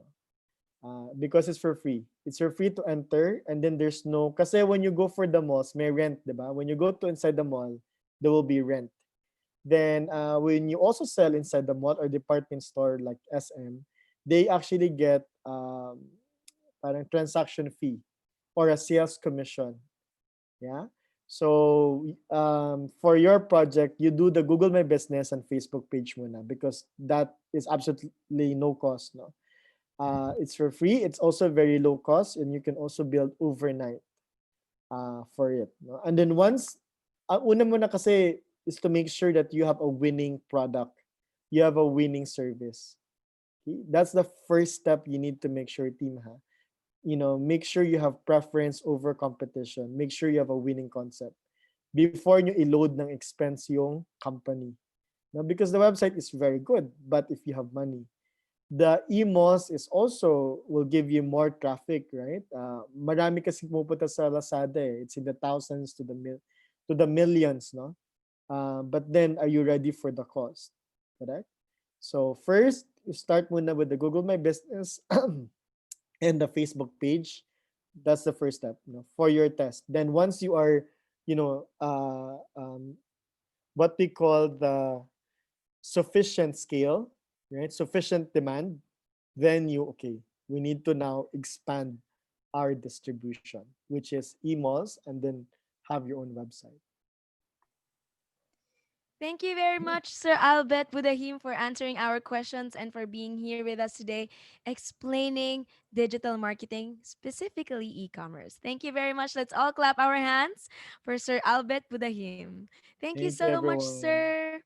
Because it's for free. It's for free to enter, and then there's no, kasi when you go for the malls, may rent, diba? When you go to inside the mall, there will be rent. Then when you also sell inside the mall or department store like SM, they actually get parang transaction fee or a sales commission. Yeah. So for your project, you do the Google My Business and Facebook page muna because that is absolutely no cost. No, it's for free. It's also very low cost, and you can also build overnight for it. No? And then once, ang una muna kasi is to make sure that you have a winning product, you have a winning service. Okay? That's the first step you need to make sure, team ha. Make sure you have preference over competition. Make sure you have a winning concept before you load ng expense yung company. Now, because the website is very good, but if you have money, the emos is also will give you more traffic, right? Marami kasi pumupunta sa Lazada eh. It's in the thousands to the millions, no? But then, are you ready for the cost? Correct? So first, you start muna with the Google My Business and the Facebook page. That's the first step, for your test. Then once you are, you know, what we call the sufficient scale, right? Sufficient demand, then okay, we need to now expand our distribution, which is emails, and then have your own website. Thank you very much, Sir Albert Budahim, for answering our questions and for being here with us today, explaining digital marketing, specifically e-commerce. Thank you very much. Let's all clap our hands for Sir Albert Budahim. Thank you Thank you, so much, everyone. sir.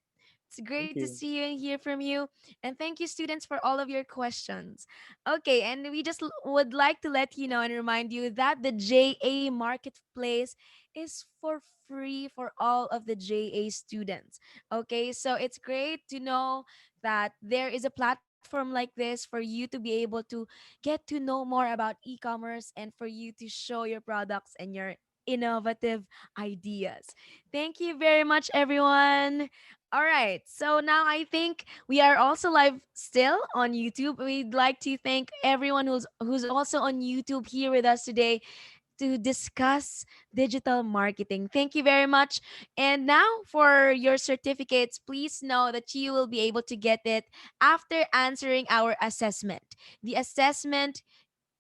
It's great Thank to you. see you and hear from you. And thank you, students, for all of your questions. Okay, and we just would like to let you know and remind you that the JA Marketplace is for free for all of the JA students. Okay, so it's great to know that there is a platform like this for you to be able to get to know more about e-commerce and for you to show your products and your innovative ideas. Thank you very much, everyone. All right, so now I think we are also live still on YouTube. We'd like to thank everyone who's also on YouTube here with us today to discuss digital marketing. Thank you very much. And now for your certificates, please know that you will be able to get it after answering our assessment. The assessment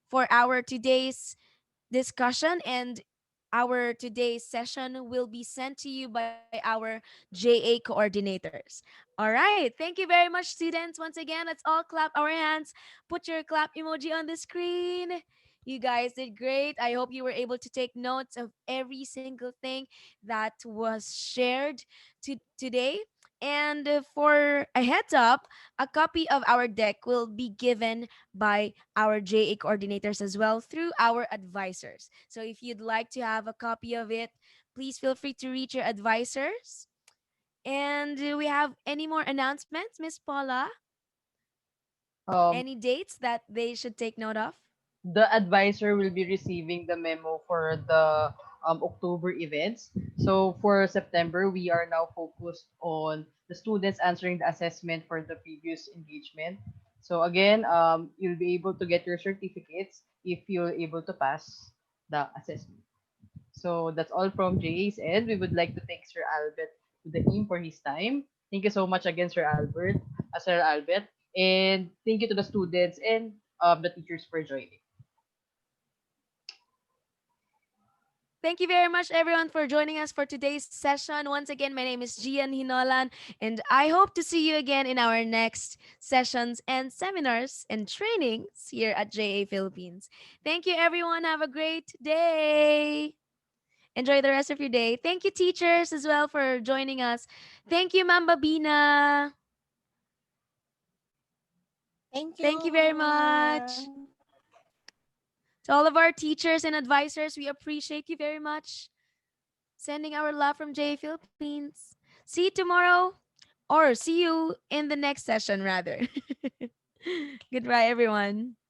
for our today's discussion and our today's session will be sent to you by our JA coordinators. All right. Thank you very much, students. Once again, let's all clap our hands. Put your clap emoji on the screen. You guys did great. I hope you were able to take notes of every single thing that was shared today. And for a heads up, a copy of our deck will be given by our JA coordinators as well through our advisors. So if you'd like to have a copy of it, please feel free to reach your advisors. And do we have any more announcements, Miss Paula? Um, Any dates that they should take note of? the advisor will be receiving the memo for the October events. So for September, we are now focused on the students answering the assessment for the previous engagement. So again, you'll be able to get your certificates if you're able to pass the assessment. So that's all from JA's end. We would like to thank Sir Albert to the team for his time. Thank you so much again, Sir Albert, and thank you to the students and the teachers for joining. Thank you very much, everyone, for joining us for today's session. Once again, my name is Gian Hinolan, and I hope to see you again in our next sessions and seminars and trainings here at JA Philippines. Thank you, everyone. Have a great day. Enjoy the rest of your day. Thank you, teachers, as well, for joining us. Thank you, Mamba Bina. Thank Thank you you, very Mama. much. To all of our teachers and advisors, we appreciate you very much. Sending our love from JA Philippines. See you tomorrow, or see you in the next session, rather. Goodbye, everyone.